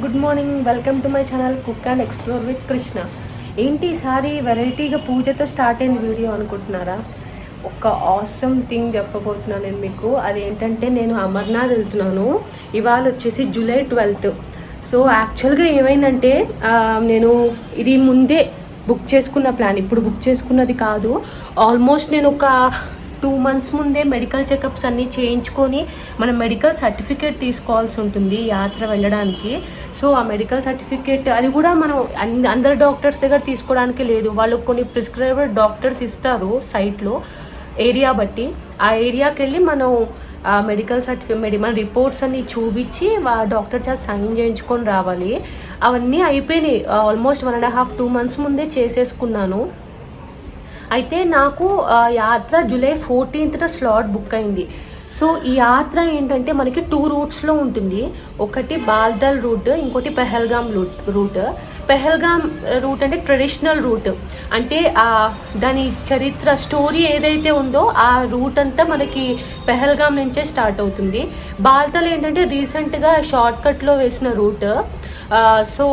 Good morning, welcome to my channel cook and explore with Krishna. ఏంటి ఈసారి వెరైటీగా పూజతో స్టార్ట్ అయిన వీడియో అనుకుంటున్నారా? ఒక ఆసమ్ థింగ్ చెప్పబోతున్నాను నేను మీకు. అదేంటంటే నేను అమర్నాథ్ వెళ్తున్నాను. ఇవాళ వచ్చేసి జూలై 12th. సో యాక్చువల్గా ఏమైందంటే నేను ఇది ముందే బుక్ చేసుకున్న ప్లాన్, ఇప్పుడు బుక్ చేసుకున్నది కాదు. ఆల్మోస్ట్ నేను ఒక 2 months ముందే మెడికల్ చెకప్స్ అన్నీ చేయించుకొని మనం మెడికల్ సర్టిఫికేట్ తీసుకోవాల్సి ఉంటుంది యాత్ర వెళ్ళడానికి. సో ఆ మెడికల్ సర్టిఫికేట్ అది కూడా మనం అందరు డాక్టర్స్ దగ్గర తీసుకోవడానికి లేదు. వాళ్ళు కొన్ని ప్రిస్క్రైబర్ డాక్టర్స్ ఇస్తారు సైట్లో ఏరియా బట్టి. ఆ ఏరియాకి వెళ్ళి మనం మెడికల్ సర్టిఫికేట్ మన రిపోర్ట్స్ అన్ని చూపించి డాక్టర్ చేత సైన్ చేయించుకొని రావాలి. అవన్నీ అయిపోయినాయి. ఆల్మోస్ట్ 1.5-2 months ముందే చేసేసుకున్నాను. అయితే నాకు యాత్ర జూలై 14th స్లాట్ బుక్ అయింది. సో ఈ యాత్ర ఏంటంటే మనకి 2 రూట్స్లో ఉంటుంది. ఒకటి బాల్దల్ రూట్, ఇంకోటి పెహల్గాం రూట్. పెహల్గాం రూట్ అంటే ట్రెడిషనల్ రూట్, అంటే దాని చరిత్ర స్టోరీ ఏదైతే ఉందో ఆ రూట్ అంతా మనకి పెహల్గాం నుంచే స్టార్ట్ అవుతుంది. బాల్దల్ ఏంటంటే రీసెంట్గా షార్ట్కట్లో వేసిన రూట్. సో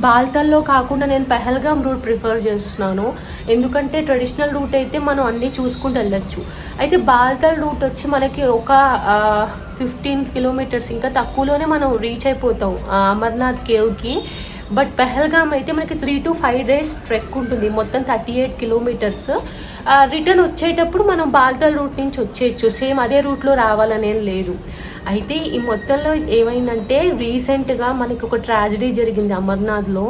బాల్తల్లో కాకుండా నేను పెహల్గాం రూట్ ప్రిఫర్ చేస్తున్నాను, ఎందుకంటే ట్రెడిషనల్ రూట్ అయితే మనం అన్నీ చూసుకుంటూ వెళ్ళచ్చు. అయితే బాల్తల్ రూట్ వచ్చి మనకి ఒక 15 kilometers, ఇంకా తక్కువలోనే మనం రీచ్ అయిపోతాం అమర్నాథ్ కేవ్కి. బట్ పెహల్గాం అయితే మనకి 3 to 5 days ట్రెక్ ఉంటుంది, మొత్తం 38 kilometers. రిటర్న్ వచ్చేటప్పుడు మనం బాల్తల్ రూట్ నుంచి వచ్చేయచ్చు, సేమ్ అదే రూట్లో రావాలనేం లేదు. అయితే ఈ మొత్తంలో ఏమైందంటే రీసెంట్గా మనకి ఒక ట్రాజడీ జరిగింది అమర్నాథ్లో.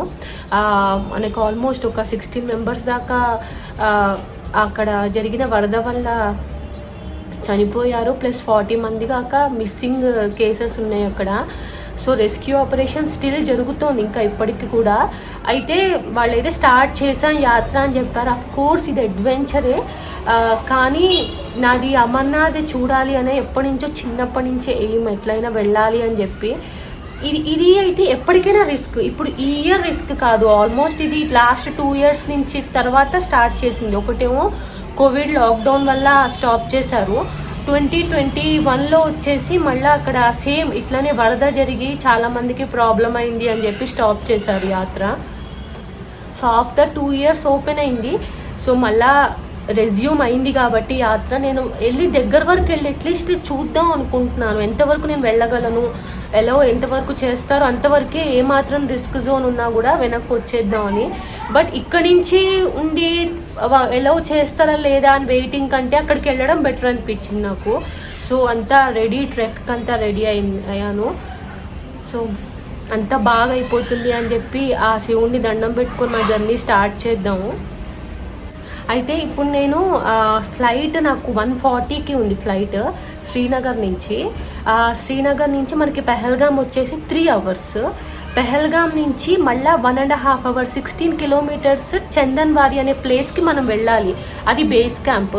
మనకు ఆల్మోస్ట్ ఒక 16 members దాకా అక్కడ జరిగిన వరద వల్ల చనిపోయారు, ప్లస్ 40 మంది దాకా మిస్సింగ్ కేసెస్ ఉన్నాయి అక్కడ. సో రెస్క్యూ ఆపరేషన్ స్టిల్ జరుగుతోంది ఇంకా ఇప్పటికి కూడా. అయితే వాళ్ళు అయితే స్టార్ట్ చేశాం యాత్ర అని చెప్పారు. అఫ్ కోర్స్ ఇది అడ్వెంచరే, కానీ నాది అమర్నాథ్ చూడాలి అనే చిన్నప్పటి నుంచే ఎయిమ్, ఎట్లయినా వెళ్ళాలి అని చెప్పి. ఇది అయితే ఎప్పటికైనా రిస్క్. ఇప్పుడు ఈ ఇయర్ రిస్క్ కాదు, ఆల్మోస్ట్ ఇది లాస్ట్ 2 years నుంచి తర్వాత స్టార్ట్ చేసింది. ఒకటేమో కోవిడ్ లాక్డౌన్ వల్ల స్టాప్ చేశారు. 2021లో వచ్చేసి మళ్ళీ అక్కడ సేమ్ ఇట్లానే వరద జరిగి చాలా మందికి ప్రాబ్లం అయింది అని చెప్పి స్టాప్ చేశారు యాత్ర. సో ఆఫ్టర్ 2 years ఓపెన్ అయింది. సో మళ్ళా రెజ్యూమ్ అయింది కాబట్టి యాత్ర నేను దగ్గర వరకు వెళ్ళి అట్లీస్ట్ చూద్దాం అనుకుంటున్నాను. ఎంతవరకు నేను వెళ్ళగలను, ఎంతవరకు చేస్తారో అంతవరకే, ఏమాత్రం రిస్క్ జోన్ ఉన్నా కూడా వెనక్కి వచ్చేద్దామని. బట్ ఇక్కడి నుంచి ఉండి చేస్తారా లేదా అని వెయిటింగ్ కంటే అక్కడికి వెళ్ళడం బెటర్ అనిపించింది నాకు. సో అంతా రెడీ, ట్రెక్ అంతా రెడీ అయ్యాను. సో అంతా బాగా అయిపోతుంది అని చెప్పి ఆ శివుణ్ణి దండం పెట్టుకొని మా జర్నీ స్టార్ట్ చేద్దాము. అయితే ఇప్పుడు నేను ఫ్లైట్ నాకు 1:40కి ఉంది ఫ్లైట్ శ్రీనగర్ నుంచి. శ్రీనగర్ నుంచి మనకి పెహల్గాం వచ్చేసి 3 hours. పెహల్గాం నుంచి మళ్ళీ 1.5 hours 16 kilometers చందన్వారి అనే ప్లేస్కి మనం వెళ్ళాలి. అది బేస్ క్యాంప్.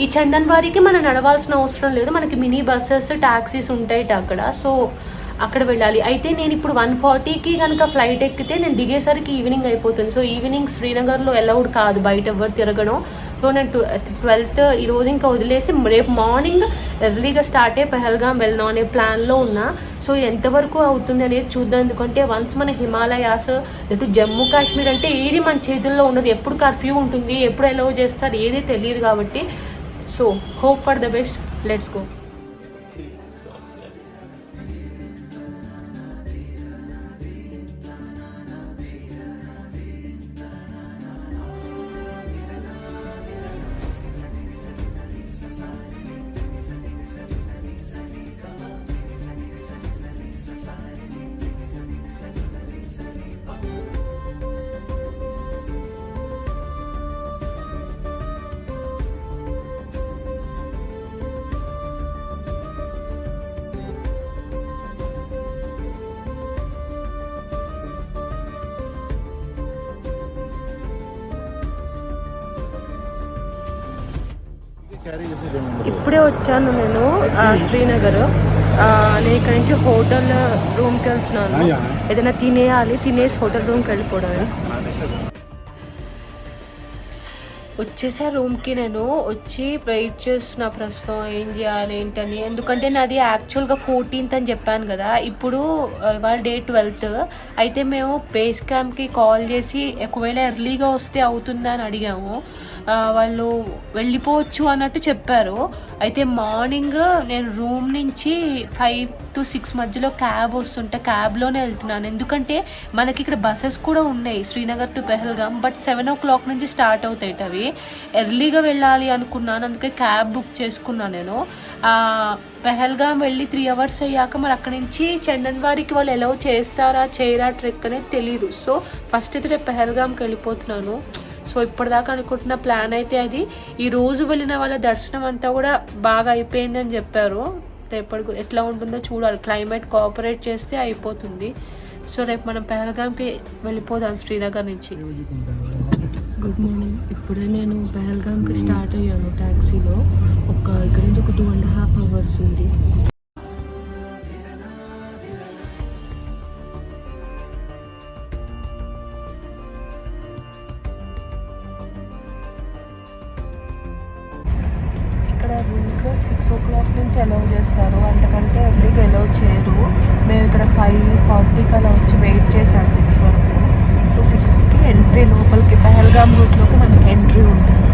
ఈ చందన్వారికి మనం నడవాల్సిన అవసరం లేదు, మనకి మినీ బస్సెస్, టాక్సీస్ ఉంటాయి అక్కడ. సో అక్కడ వెళ్ళాలి. అయితే నేను ఇప్పుడు 1:40కి కనుక ఫ్లైట్ ఎక్కితే నేను దిగేసరికి ఈవినింగ్ అయిపోతుంది. సో ఈవినింగ్ శ్రీనగర్లో అలౌడ్ కాదు బయట ఎవరు తిరగడం. సో నేను 12th ఈరోజు ఇంకా వదిలేసి రేపు మార్నింగ్ ఎర్లీగా స్టార్ట్ అయ్యి పెహల్గాం వెళ్దాం అనే ప్లాన్లో ఉన్నా. సో ఎంతవరకు అవుతుంది అనేది చూద్దాం, ఎందుకంటే వన్స్ మన హిమాలయాస్ లేదా జమ్మూ కాశ్మీర్ అంటే ఏది మన చేతుల్లో ఉండదు, ఎప్పుడు కర్ఫ్యూ ఉంటుంది, ఎప్పుడు అలౌ చేస్తారు ఏది తెలియదు కాబట్టి. So hope for the best, let's go. ఇప్పుడే వచ్చాను నేను శ్రీనగర్. నేను ఇక్కడ నుంచి హోటల్ రూమ్కి వెళ్తున్నాను. ఏదైనా తినేయాలి, తినేసి హోటల్ రూమ్కి వెళ్ళిపోవడమే. వచ్చేసా రూమ్కి. నేను వచ్చి వెయిట్ చేస్తున్నా ప్రస్తుతం ఏం చేయాలి ఏంటని. ఎందుకంటే నాది యాక్చువల్గా 14th అని చెప్పాను కదా, ఇప్పుడు వాళ్ళ డే 12th. అయితే మేము బేస్ క్యాంప్కి కాల్ చేసి ఒకవేళ ఎర్లీగా వస్తే అవుతుందా అని అడిగాము. వాళ్ళు వెళ్ళిపోవచ్చు అన్నట్టు చెప్పారు. అయితే మార్నింగ్ నేను రూమ్ నుంచి 5 to 6 మధ్యలో క్యాబ్ వస్తుంటే క్యాబ్లోనే వెళ్తున్నాను. ఎందుకంటే మనకి ఇక్కడ బస్సెస్ కూడా ఉన్నాయి Srinagar to Pahalgam, but 7 o'clock నుంచి స్టార్ట్ అవుతాయి అవి. ఎర్లీగా వెళ్ళాలి అనుకున్నాను, అందుకే క్యాబ్ బుక్ చేసుకున్నాను నేను. పెహల్గాం వెళ్ళి 3 hours అయ్యాక మరి అక్కడి నుంచి చందన్వారికి వాళ్ళు ఎలా చేస్తారా చేయరా ట్రెక్ అనేది తెలీదు. సో ఫస్ట్ అయితే రేపు పెహల్గాంకి వెళ్ళిపోతున్నాను. సో ఇప్పటిదాకా అనుకుంటున్న ప్లాన్ అయితే అది. ఈ రోజు వెళ్ళిన వాళ్ళ దర్శనం అంతా కూడా బాగా అయిపోయిందని చెప్పారు. రేపటి ఎట్లా ఉంటుందో చూడాలి, క్లైమేట్ కోఆపరేట్ చేస్తే అయిపోతుంది. సో రేపు మనం పెహల్గాంకి వెళ్ళిపోదాం శ్రీనగర్ నుంచి. Good morning. ఇప్పుడే నేను పెహల్గాంకి స్టార్ట్ అయ్యాను ట్యాక్సీలో. ఇక్కడ నుంచి ఒక 2.5 hours ఉంది. రూట్లో 6 o'clock నుంచి అలౌ చేస్తారు, అంతకంటే ఎర్లీగా అలౌ చేయరు. మేము ఇక్కడ 5:40కి అలా వచ్చి వెయిట్ చేశాను 6 వరకు. సో 6కి ఎంట్రీ లోపలికి పెహల్గాం రూట్లోకి మనకి ఎంట్రీ ఉంటుంది.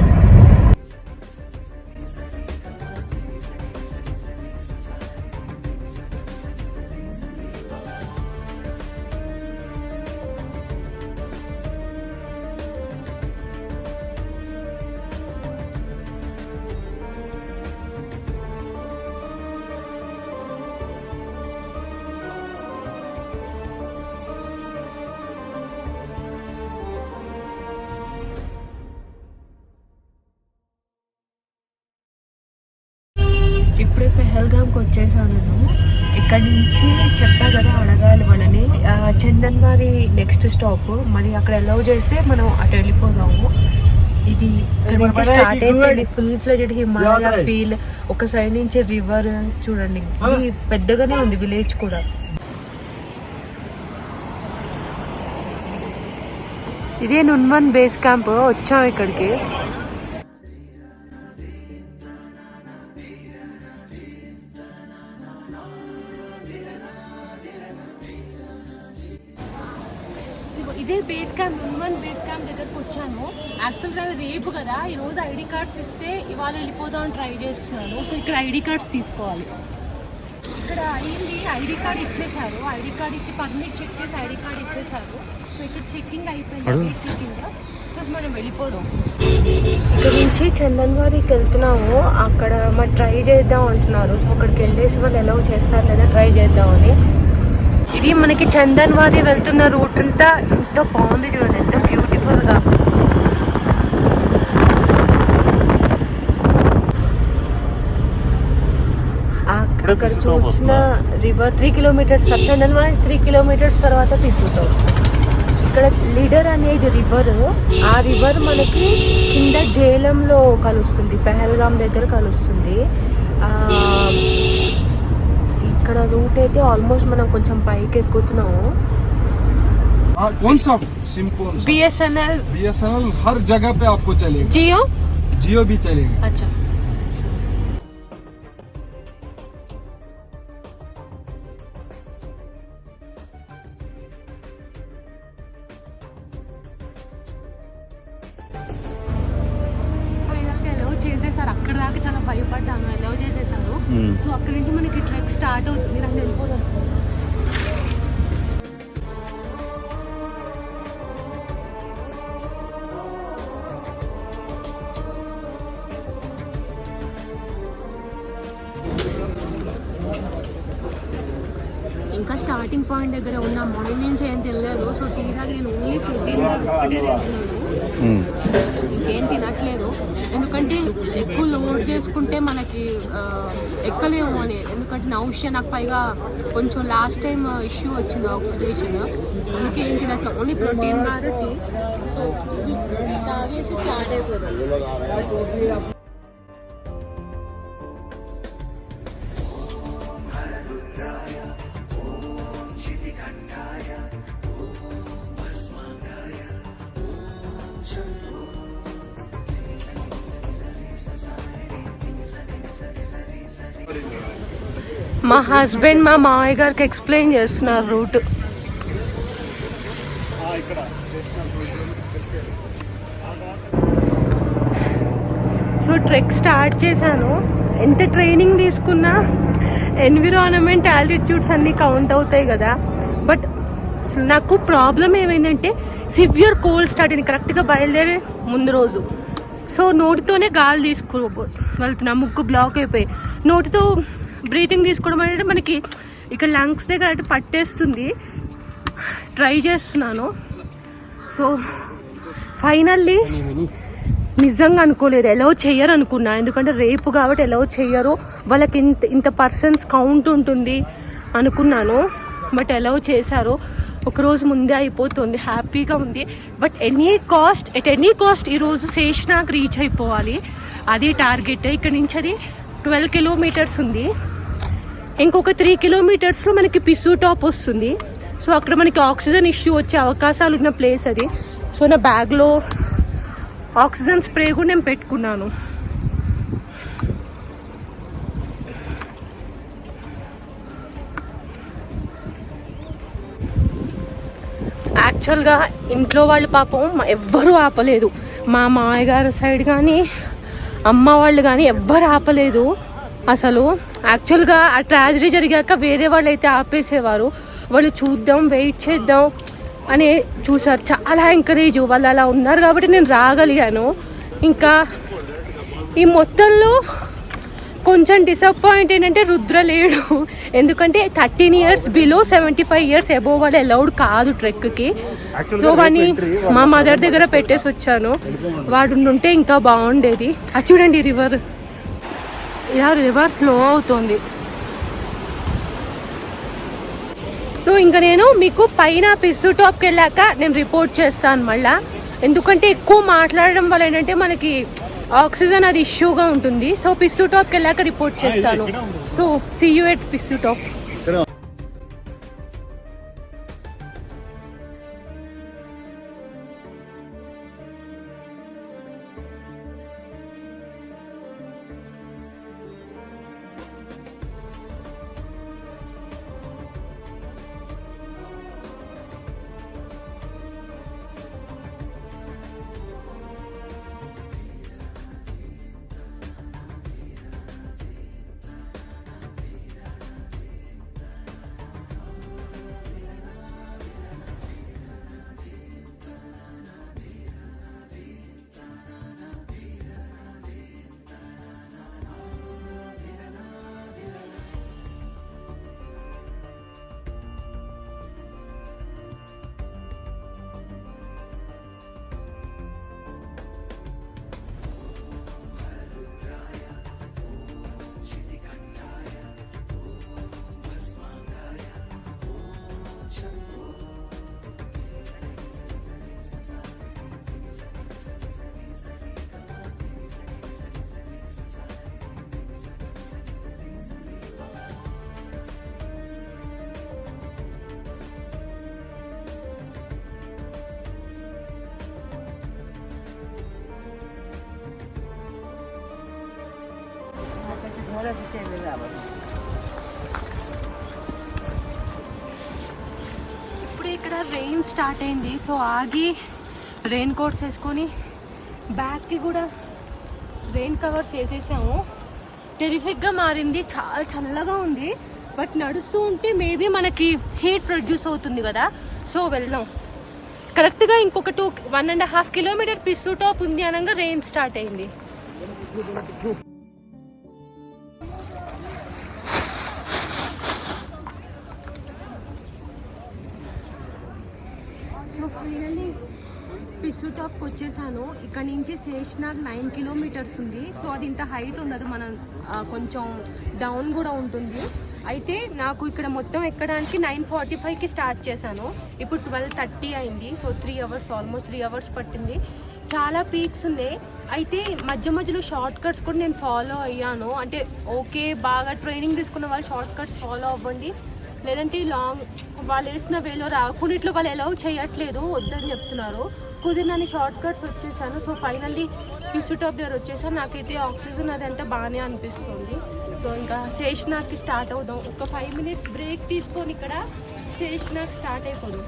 ఇప్పుడే పెహల్గాంకి వచ్చేసాను నేను. ఇక్కడ నుంచి చెప్పా కదా అడగాలి వాళ్ళని. చందన్వారి నెక్స్ట్ స్టాప్, మరి అక్కడ అలౌ చేస్తే మనం అటు వెళ్ళిపోదాము. ఇది ఇక్కడ నుంచి స్టార్ట్ అయిపోయింది ఫుల్ ఫ్లెడ్జెడ్ హిమాలయ ఫీల్. ఒక సైడ్ నుంచి రివర్ చూడండి, ఇది పెద్దగానే ఉంది విలేజ్ కూడా. ఇదే నున్వన్ బేస్ క్యాంప్. వచ్చాం ఇక్కడికి. ఇదే బేస్ క్యాంప్, నున్వన్ బేస్ క్యాంప్ దగ్గరకు వచ్చాను. యాక్చువల్గా రేపు కదా, ఈరోజు ఐడి కార్డ్స్ ఇస్తే ఇవాళ వెళ్ళిపోదాం ట్రై చేస్తున్నాను. సో ఇక్కడ ఐడి కార్డ్స్ తీసుకోవాలి. ఇక్కడ అయింది, ఐడి కార్డ్ ఇచ్చేసారు. ఐడి కార్డ్ ఇచ్చి పర్మిట్ చెక్ చేసి ఐడి కార్డ్ ఇచ్చేసారు. సో ఇక్కడ చెక్కింగ్ అయిపోయింది, చెక్కింగ్. సో మనం వెళ్ళిపోదాం. ఇక్కడ నుంచి చందన్వారికి వెళ్తున్నాము. అక్కడ మరి ట్రై చేద్దాం అంటున్నారు. సో అక్కడికి వెళ్ళేసి వాళ్ళు ఎలా చేస్తారు లేదా ట్రై చేద్దామని. ఇది మనకి చందన్వారి వెళ్తున్న రూట్ అంతా ఎంతో బాగుంది చూడండి, ఎంత బ్యూటిఫుల్గా. అక్కడ చూసిన రివర్ 3 kilometers, చందన్వారి 3 kilometers తర్వాత తీసుకుంటాం. ఇక్కడ లీడర్ అనేది రివర్, ఆ రివర్ మనకి కింద జేలంలో కలుస్తుంది, పెహల్గాం దగ్గర కలుస్తుంది. ఇక్కడ రూట్ అయితే ఆల్మోస్ట్ మనం కొంచెం పైకి ఎక్కుతున్నాము. कौन सा सिम कौन सा? BSNL हर जगह पे आपको चलेगा. जियो भी चलेगा. अच्छा. చేసేసారు. అక్కడ దాకా చాలా భయపడ్డాను, అలౌ చేసేసారు. సో అక్కడి నుంచి మనకి ట్రెక్ స్టార్ట్ అవుతుంది. నాకు వెళ్ళిపోదాం. ఇంకా స్టార్టింగ్ పాయింట్ దగ్గర ఉన్న మార్నింగ్ నుంచి ఏం తెలియదు. సో టీ దాకా నేను ఓన్లీ 14 ఒక్కటే తింటున్నాను, ఇంకేం తినట్లేదు. ఎందుకంటే ఎక్కువ లోడ్ చేసుకుంటే మనకి ఎక్కలేము అని. ఎందుకంటే నౌషియా, నాకు పైగా కొంచెం లాస్ట్ టైం ఇష్యూ వచ్చింది ఆక్సిడేషన్, అందుకే ఏం తినట్లేదు. Only protein bar tea. So ఇది తాగేసి స్టార్ట్ అయిపోతుంది. మా హస్బెండ్ మా మామయ్య గారికి ఎక్స్ప్లెయిన్ చేస్తున్నారు రూట్. సో ట్రెక్ స్టార్ట్ చేశాను. ఎంత ట్రైనింగ్ తీసుకున్నా ఎన్విరాన్మెంట్, ఆల్టిట్యూడ్స్ అన్నీ కౌంట్ అవుతాయి కదా. బట్ నాకు ప్రాబ్లం ఏమైందంటే సివియర్ కోల్డ్ స్టార్ట్ అయింది కరెక్ట్గా బయలుదేరే ముందు రోజు. సో నోటితోనే గాలి వెళ్తున్నా, ముక్కు బ్లాక్ అయిపోయి. నోటితో బ్రీతింగ్ తీసుకోవడం అంటే మనకి ఇక్కడ లంగ్స్ దగ్గర అంటే పట్టేస్తుంది. ట్రై చేస్తున్నాను. సో ఫైనల్లీ నిజంగా అనుకోలేదు, ఎలా చెయ్యరు అనుకున్నా. ఎందుకంటే రేపు కాబట్టి ఎలా చెయ్యరు, వాళ్ళకి ఇంత పర్సన్స్ కౌంట్ ఉంటుంది అనుకున్నాను. బట్ ఎలా చేశారు, ఒకరోజు ముందే అయిపోతుంది, హ్యాపీగా ఉంది. బట్ ఎట్ ఎనీ కాస్ట్ ఈరోజు శేషనాగ్ రీచ్ అయిపోవాలి, అది టార్గెట్. ఇక్కడ నుంచి అది 12 కిలోమీటర్స్ ఉంది. ఇంకొక 3 కిలోమీటర్స్లో మనకి పిస్సు టాప్ వస్తుంది. సో అక్కడ మనకి ఆక్సిజన్ ఇష్యూ వచ్చే అవకాశాలు ఉన్న ప్లేస్ అది. సో నా బ్యాగ్లో ఆక్సిజన్ స్ప్రే కూడా నేను పెట్టుకున్నాను. యాక్చువల్గా ఇంట్లో వాళ్ళు పాపం ఎవ్వరూ ఆపలేదు. మా మామయ్య గారి సైడ్ కానీ అమ్మ వాళ్ళు కానీ ఎవ్వరు ఆపలేదు అసలు. యాక్చువల్గా ఆ ట్రాజడీ జరిగాక వేరే వాళ్ళు అయితే ఆపేసేవారు. వాళ్ళు చూద్దాం, వెయిట్ చేద్దాం అని చూసారు. చాలా ఎంకరేజ్, వాళ్ళు అలా ఉన్నారు కాబట్టి నేను రాగలిగాను. ఇంకా ఈ మొత్తంలో కొంచెం డిసప్పాయింట్ ఏంటంటే రుద్ర లేడు. ఎందుకంటే 13 ఇయర్స్ బిలో 75 ఇయర్స్ అబోవ్ వాళ్ళు అలౌడ్ కాదు ట్రెక్కి. సో వాడిని మా మదర్ దగ్గర పెట్టేసి వచ్చాను. వాడు ఉంటే ఇంకా బాగుండేది. అది చూడండి రివర్, ఇలా రివర్ ఫ్లో అవుతుంది. సో ఇంకా నేను మీకు పైన పిస్సు టాప్కి వెళ్ళాక నేను రిపోర్ట్ చేస్తాను మళ్ళా. ఎందుకంటే ఎక్కువ మాట్లాడడం వల్ల ఏంటంటే మనకి ఆక్సిజన్ అది ఇష్యూగా ఉంటుంది. సో పిస్సు టాప్కి వెళ్ళాక రిపోర్ట్ చేస్తాను. So see you at Pissu top. ఇప్పుడు ఇక్కడ రెయిన్ స్టార్ట్ అయింది. సో ఆగి రెయిన్ కోట్స్ వేసుకొని బ్యాగ్కి కూడా రెయిన్ కవర్స్ వేసేసాము. టెరిఫిక్గా మారింది, చాలా చల్లగా ఉంది. బట్ నడుస్తూ ఉంటే మేబీ మనకి హీట్ ప్రొడ్యూస్ అవుతుంది కదా. సో వెళ్దాం. కరెక్ట్గా ఇంకొక 1.5 కిలోమీటర్ పిస్సు టాప్ ఉంది అనగా రెయిన్ స్టార్ట్ అయింది. సో ఫైనల్లీ పిస్సు టాప్కి వచ్చేసాను. ఇక్కడ నుంచి శేషనాగ్ 9 కిలోమీటర్స్ ఉంది. సో అది ఇంత హైట్ ఉండదు, మనం కొంచెం డౌన్ కూడా ఉంటుంది. అయితే నాకు ఇక్కడ మొత్తం ఎక్కడానికి 9:45కి స్టార్ట్ చేశాను. ఇప్పుడు 12:30 అయింది. సో 3 అవర్స్, ఆల్మోస్ట్ 3 అవర్స్ పట్టింది. చాలా పీక్స్ ఉన్నాయి. అయితే మధ్య మధ్యలో షార్ట్ కట్స్ కూడా నేను ఫాలో అయ్యాను. అంటే ఓకే, బాగా ట్రైనింగ్ తీసుకున్న వాళ్ళు షార్ట్ కట్స్ ఫాలో అవ్వండి, లేదంటే లాంగ్ వాళ్ళు వేసిన వేలో కొన్నిట్లో వాళ్ళు ఎలా చేయట్లేదు, వద్దని చెప్తున్నారు. కుదిరినని షార్ట్ కట్స్ వచ్చేసాను. సో ఫైనల్లీ పిసు టాప్ దగ్గర వచ్చేసా. నాకైతే ఆక్సిజన్ అదంతా బాగానే అనిపిస్తుంది. సో ఇంకా శేషనాగ్కి స్టార్ట్ అవుదాం. ఒక 5 minutes బ్రేక్ తీసుకొని ఇక్కడ శేషనాగ్ స్టార్ట్ అయిపోదాం.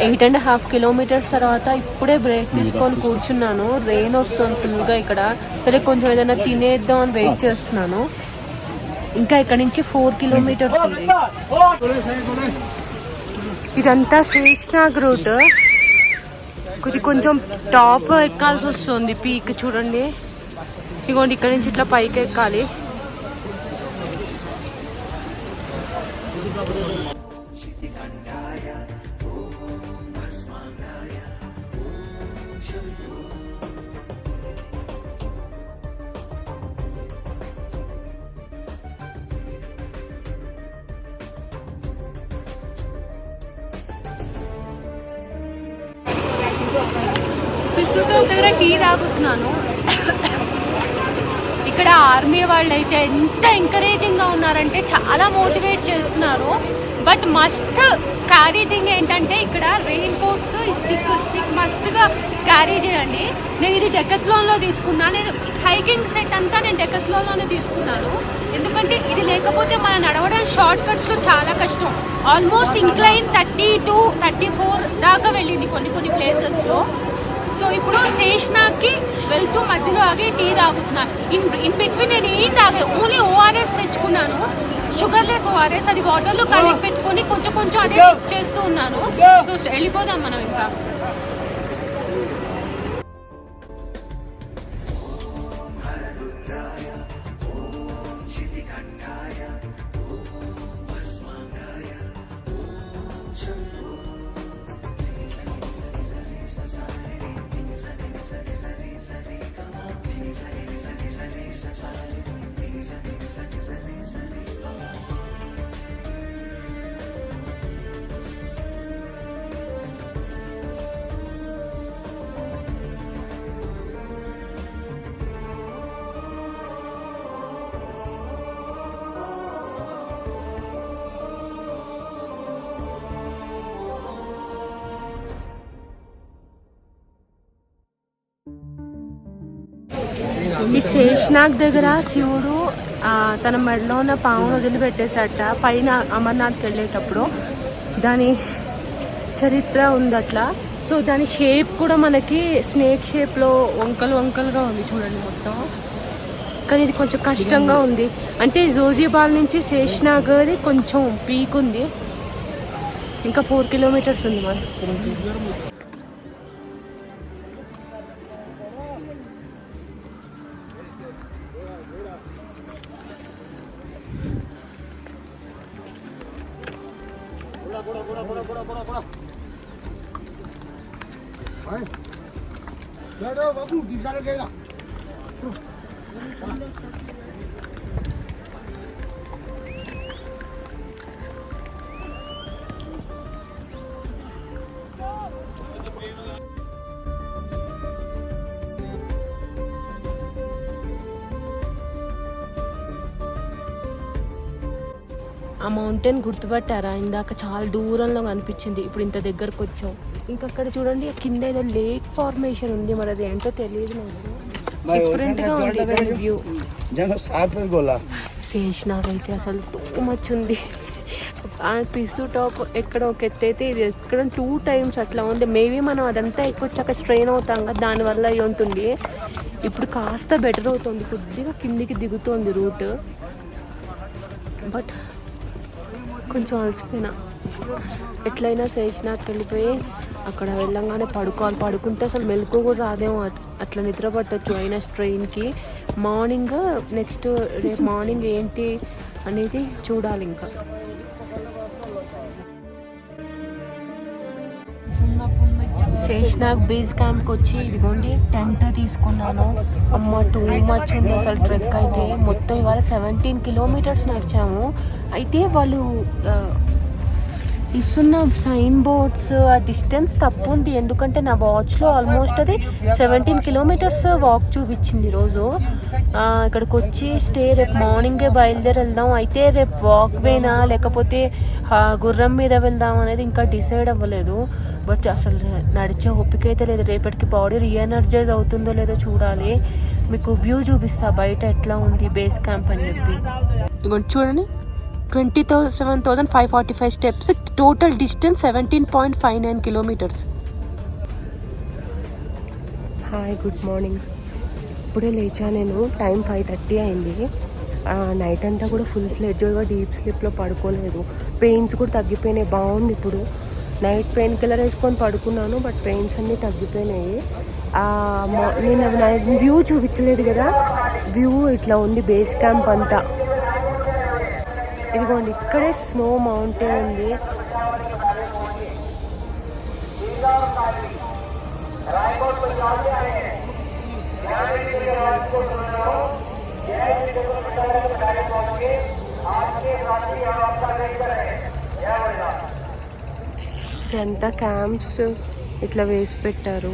8.5 kilometers తర్వాత ఇప్పుడే బ్రేక్ తీసుకొని కూర్చున్నాను. రెయిన్ వస్తుంది ఫుల్గా ఇక్కడ. సరే కొంచెం ఏదైనా తినేద్దాం అని వెయిట్ చేస్తున్నాను. ఇంకా ఇక్కడ నుంచి 4 kilometers ఉంది. ఇదంతా శేషనాగ్ రూట్. కొంచెం టాప్ ఎక్కాల్సి వస్తుంది. పీక్ చూడండి, ఇగోండి ఇక్కడ నుంచి ఇట్లా పైకి ఎక్కాలి. పిసుటోప్ దగ్గర టీ తాగుతున్నాను. ఇక్కడ ఆర్మీ వాళ్ళు అయితే ఎంత ఎంకరేజింగ్ గా ఉన్నారంటే చాలా మోటివేట్ చేస్తున్నారు. బట్ మస్ట్ క్యారీ థింగ్ ఏంటంటే ఇక్కడ రెయిన్ కోట్స్, స్టిక్ మస్ట్ గా క్యారీ చేయండి. నేను ఇది డెకత్లాన్ లో తీసుకున్నాను. నేను హైకింగ్ సెట్ అంతా నేను డెకత్లాన్ లోనే తీసుకున్నాను. ఎందుకంటే ఇది లేకపోతే మనం నడవడం షార్ట్ కట్స్ లో చాలా కష్టం. ఆల్మోస్ట్ ఇంక్లైన్ 30 to 34 దాకా వెళ్ళింది కొన్ని ప్లేసెస్ లో. సో ఇప్పుడు శేషనాగ్కి వెళ్తూ మధ్యలో ఆగి టీ తాగుతున్నాను. ఇన్ బిట్వీన్ నేను ఏం తాగలేదు, ఓన్లీ ఓఆర్ఎస్ తెచ్చుకున్నాను. షుగర్లెస్ ఓఆర్ఎస్, అది వాటర్లో కలిపి పెట్టుకొని కొంచెం అదే సిప్ చేస్తూ ఉన్నాను. సో వెళ్ళిపోదాం మనం ఇంకా. ఈ శేషనాగ్ దగ్గర శివుడు తన మెడలో ఉన్న పామును వదిలిపెట్టేసట పైన అమర్నాథ్కి వెళ్ళేటప్పుడు. దాని చరిత్ర ఉంది అట్లా. సో దాని షేప్ కూడా మనకి స్నేక్ షేప్లో వంకలుగా ఉంది చూడండి మొత్తం. కానీ ఇది కొంచెం కష్టంగా ఉంది. అంటే జోజిబాల్ నుంచి శేషనాగ్ అది కొంచెం పీక్ ఉంది. ఇంకా 4 kilometers ఉంది మరి. ఆ మౌంటైన్ గుర్తుపట్టారా? ఇందాక చాలా దూరంలో కనిపించింది, ఇప్పుడు ఇంత దగ్గరకు వచ్చాం. ఇంకా అక్కడ చూడండి కింద ఏదో లేక్ ఫార్మేషన్ ఉంది, మరి అది ఏంటో తెలియదు నాకు. డిఫరెంట్ గా ఉంది దాని వ్యూ. శేషనాగ్ అయితే అసలు టూ మచ్ ఉంది. పిసు టాప్ ఎక్కడ ఒక ఎత్తు అయితే ఇది ఎక్కడ 2 times అట్లా ఉంది. మేబీ మనం అదంతా ఎక్కువ స్ట్రెయిన్ అవుతాం కదా, దానివల్ల అయి ఉంటుంది. ఇప్పుడు కాస్త బెటర్ అవుతుంది, కొద్దిగా కిందికి దిగుతోంది రూట్. బట్ కొంచెం అలసిపోయినా. ఎట్లయినా శేషనాగ్కి వెళ్ళిపోయి అక్కడ వెళ్ళంగానే పడుకుంటే అసలు మెలకు కూడా రాదేమో, అట్లా నిద్ర పట్టచ్చు అయినా ట్రైన్కి. మార్నింగ్ నెక్స్ట్ రేపు మార్నింగ్ ఏంటి అనేది చూడాలి. ఇంకా శేషనాగ్ బేస్ క్యాంప్కి వచ్చి ఇదిగోండి టెంట్ తీసుకున్నాను. అమ్మ టూ మచ్ ఉంది అసలు ట్రెక్ అయితే. మొత్తం ఇవాళ 17 kilometers నడిచాము. అయితే వాళ్ళు ఇస్తున్న సైన్ బోర్డ్స్ ఆ డిస్టెన్స్ తప్పు ఉంది. ఎందుకంటే నా వాచ్లో ఆల్మోస్ట్ అది 17 kilometers వాక్ చూపించింది ఈరోజు. ఇక్కడికి వచ్చి రేపు మార్నింగే బయలుదేరి వెళ్దాం. అయితే రేపు వాక్ వేనా లేకపోతే గుర్రం మీద వెళ్దాం అనేది ఇంకా డిసైడ్ అవ్వలేదు. బట్ అసలు నడిచే ఓపిక అయితే లేదు. రేపటికి బాడీ రీఎనర్జైజ్ అవుతుందో లేదో చూడాలి. మీకు వ్యూ చూపిస్తా బయట ఎట్లా ఉంది బేస్ క్యాంప్ అని చెప్పి. ఇదిగోండి చూడండి, 27,545 steps, total distance 17.59 kilometres. Hi, good morning. ఇప్పుడే లేచా నేను. టైం 5:30 అయింది. నైట్ అంతా కూడా ఫుల్ ఫ్లెడ్జ్గా డీప్ స్లీప్లో పడుకోలేదు. పెయిన్స్ కూడా తగ్గిపోయినాయి, బాగుంది ఇప్పుడు. నైట్ పెయిన్ కిల్లర్ వేసుకొని పడుకున్నాను, బట్ పెయిన్స్ అన్నీ తగ్గిపోయినాయి. నేను వ్యూ చూపించలేదు కదా, వ్యూ ఇట్లా ఉంది బేస్ క్యాంప్ అంతా. ఇదిగోండి ఇక్కడే స్నో మౌంటైన్ ఉంది. ఇదంతా క్యాంప్స్ ఇట్లా వేసి పెట్టారు.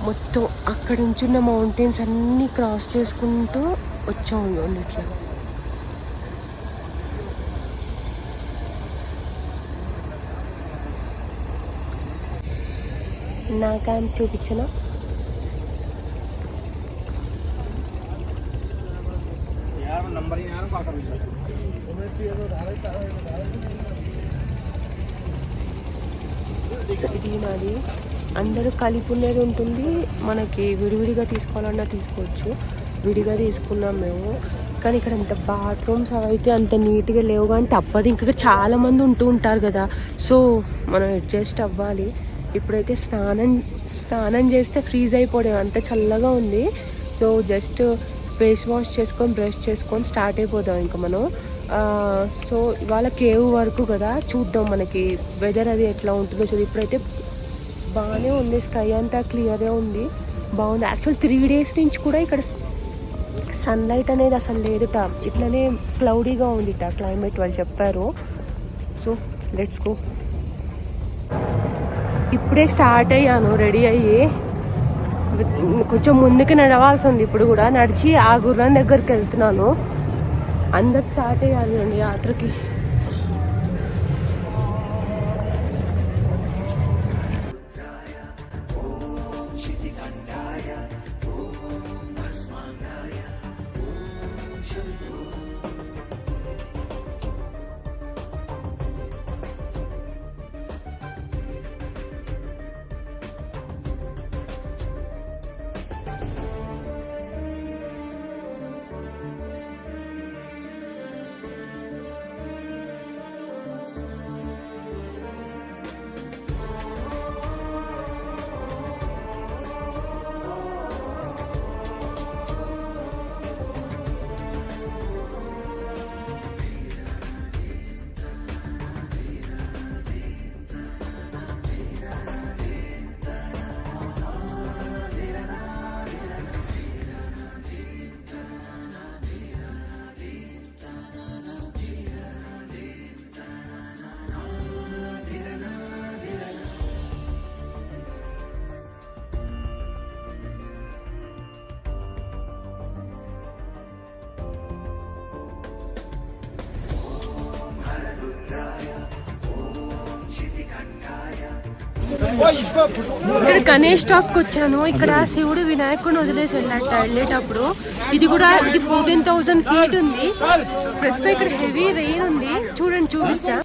మొత్తం అక్కడ నుంచున్న మౌంటైన్స్ అన్నీ క్రాస్ చేసుకుంటూ వచ్చాము ఇట్లా. నా క్యాంప్ చూపించనా? ఇది నాది. అందరూ కలిపి ఉన్నది ఉంటుంది, మనకి విడివిడిగా తీసుకోవాలన్నా తీసుకోవచ్చు. విడిగా తీసుకున్నాం మేము, కానీ ఇక్కడ అంత బాత్రూమ్స్ అవి అయితే అంత నీట్గా లేవు. కానీ తప్పదు, ఇంకా చాలామంది ఉంటూ ఉంటారు కదా, సో మనం అడ్జస్ట్ అవ్వాలి. ఇప్పుడైతే స్నానం చేస్తే ఫ్రీజ్ అయిపోవడం, అంత చల్లగా ఉంది. సో జస్ట్ ఫేస్ వాష్ చేసుకొని బ్రష్ చేసుకొని స్టార్ట్ అయిపోదాం ఇంకా మనం. సో ఇవాళ కేవ్ వరకు కదా, చూద్దాం మనకి వెదర్ అది ఎట్లా ఉంటుందో చూద్దాం. ఇప్పుడైతే బాగానే ఉంది, స్కై అంతా క్లియర్గా ఉంది, బాగుంది. యాక్చువల్ 3 days నుంచి కూడా ఇక్కడ సన్లైట్ అనేది అసలు లేదుట, ఇట్లనే క్లౌడీగా ఉందిట క్లైమేట్ వాళ్ళు చెప్పారు. So let's go. ఇప్పుడే స్టార్ట్ అయ్యాను రెడీ అయ్యి. కొంచెం ముందుకు నడవాల్సి ఉంది, ఇప్పుడు కూడా నడిచి ఆ గుర్రం దగ్గరికి వెళ్తున్నాను. అందరు స్టార్ట్ అయ్యాలి అండి యాత్రకి. ఇక్కడ గణేష్ టాప్కి వచ్చాను. ఇక్కడ శివుడు వినాయకుడిని వదిలేసి వెళ్ళేటప్పుడు ఇది 14,000 feet ఉంది. ప్రస్తుతం ఇక్కడ హెవీ రెయిన్ ఉంది, చూడండి చూపిస్తా.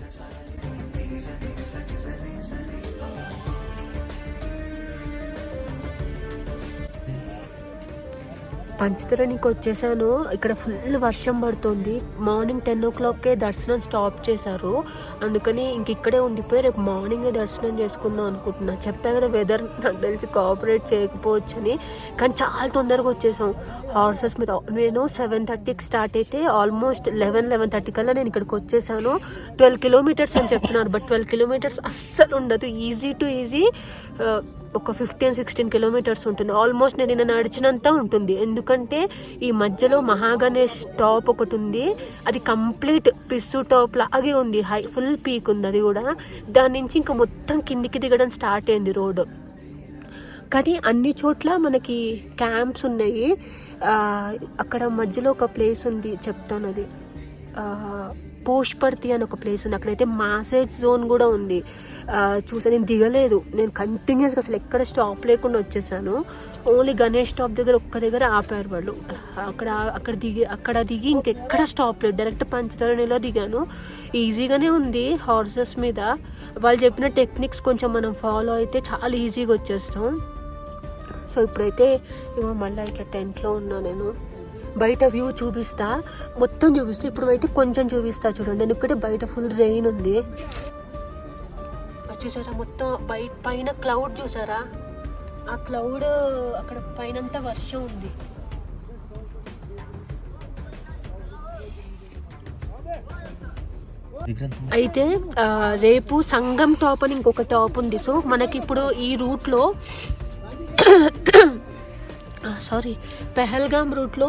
పంచతరణికి వచ్చేసాను. ఇక్కడ ఫుల్ వర్షం పడుతుంది. మార్నింగ్ 10 o'clockకే దర్శనం స్టాప్ చేశారు, అందుకని ఇంక ఇక్కడే ఉండిపోయి రేపు మార్నింగే దర్శనం చేసుకుందాం అనుకుంటున్నా. చెప్పా కదా వెదర్ నాకు తెలిసి కోఆపరేట్ చేయకపోవచ్చని, కానీ చాలా తొందరగా వచ్చేసాం హార్సెస్ మీద. నేను 7:30కి స్టార్ట్ అయితే ఆల్మోస్ట్ 11:30 కల్లా నేను ఇక్కడికి వచ్చేసాను. 12 kilometers అని చెప్తున్నారు, బట్ 12 kilometers అస్సలు ఉండదు. ఈజీ టు ఈజీ ఒక 15-16 kilometers ఉంటుంది. ఆల్మోస్ట్ నేను నిన్న నడిచినంత ఉంటుంది, ఎందుకంటే ఈ మధ్యలో మహాగణేష్ టాప్ ఒకటి ఉంది, అది కంప్లీట్ పిస్సు టాప్ లాగే ఉంది, హై ఫుల్ పీక్ ఉంది అది కూడా. దాని నుంచి ఇంకా మొత్తం కిందికి దిగడం స్టార్ట్ అయింది రోడ్. కానీ అన్ని చోట్ల మనకి క్యాంప్స్ ఉన్నాయి. అక్కడ మధ్యలో ఒక ప్లేస్ ఉంది, చెప్తాను అది. పోష్పర్తి అని ఒక ప్లేస్ ఉంది, అక్కడైతే మాసేజ్ జోన్ కూడా ఉంది. చూసా, నేను దిగలేదు, నేను కంటిన్యూస్గా అసలు ఎక్కడ స్టాప్ లేకుండా వచ్చేసాను. ఓన్లీ గణేష్ స్టాప్ దగ్గర ఒక్క దగ్గర ఆపారు వాళ్ళు. అక్కడ దిగి ఇంకెక్కడ స్టాప్ లేదు, డైరెక్ట్ పంచతరణిలో దిగాను. ఈజీగానే ఉంది హార్సెస్ మీద. వాళ్ళు చెప్పిన టెక్నిక్స్ కొంచెం మనం ఫాలో అయితే చాలా ఈజీగా వచ్చేస్తాం. సో ఇప్పుడైతే ఇగో మళ్ళీ ఇట్లా టెంట్లో ఉన్నా నేను. బయట వ్యూ చూపిస్తా, మొత్తం చూపిస్తా. ఇప్పుడు అయితే కొంచెం చూపిస్తా చూడండి, ఎందుకంటే బయట ఫుల్ రెయిన్ ఉంది. చూసారా మొత్తం పైన క్లౌడ్ చూసారా, ఆ క్లౌడ్ అక్కడ పైనంతా వర్షం ఉంది. అయితే రేపు సంగం టాప్ అని ఇంకొక టాప్ ఉంది. సో మనకి ఇప్పుడు ఈ రూట్లో పెహల్గాం రూట్లో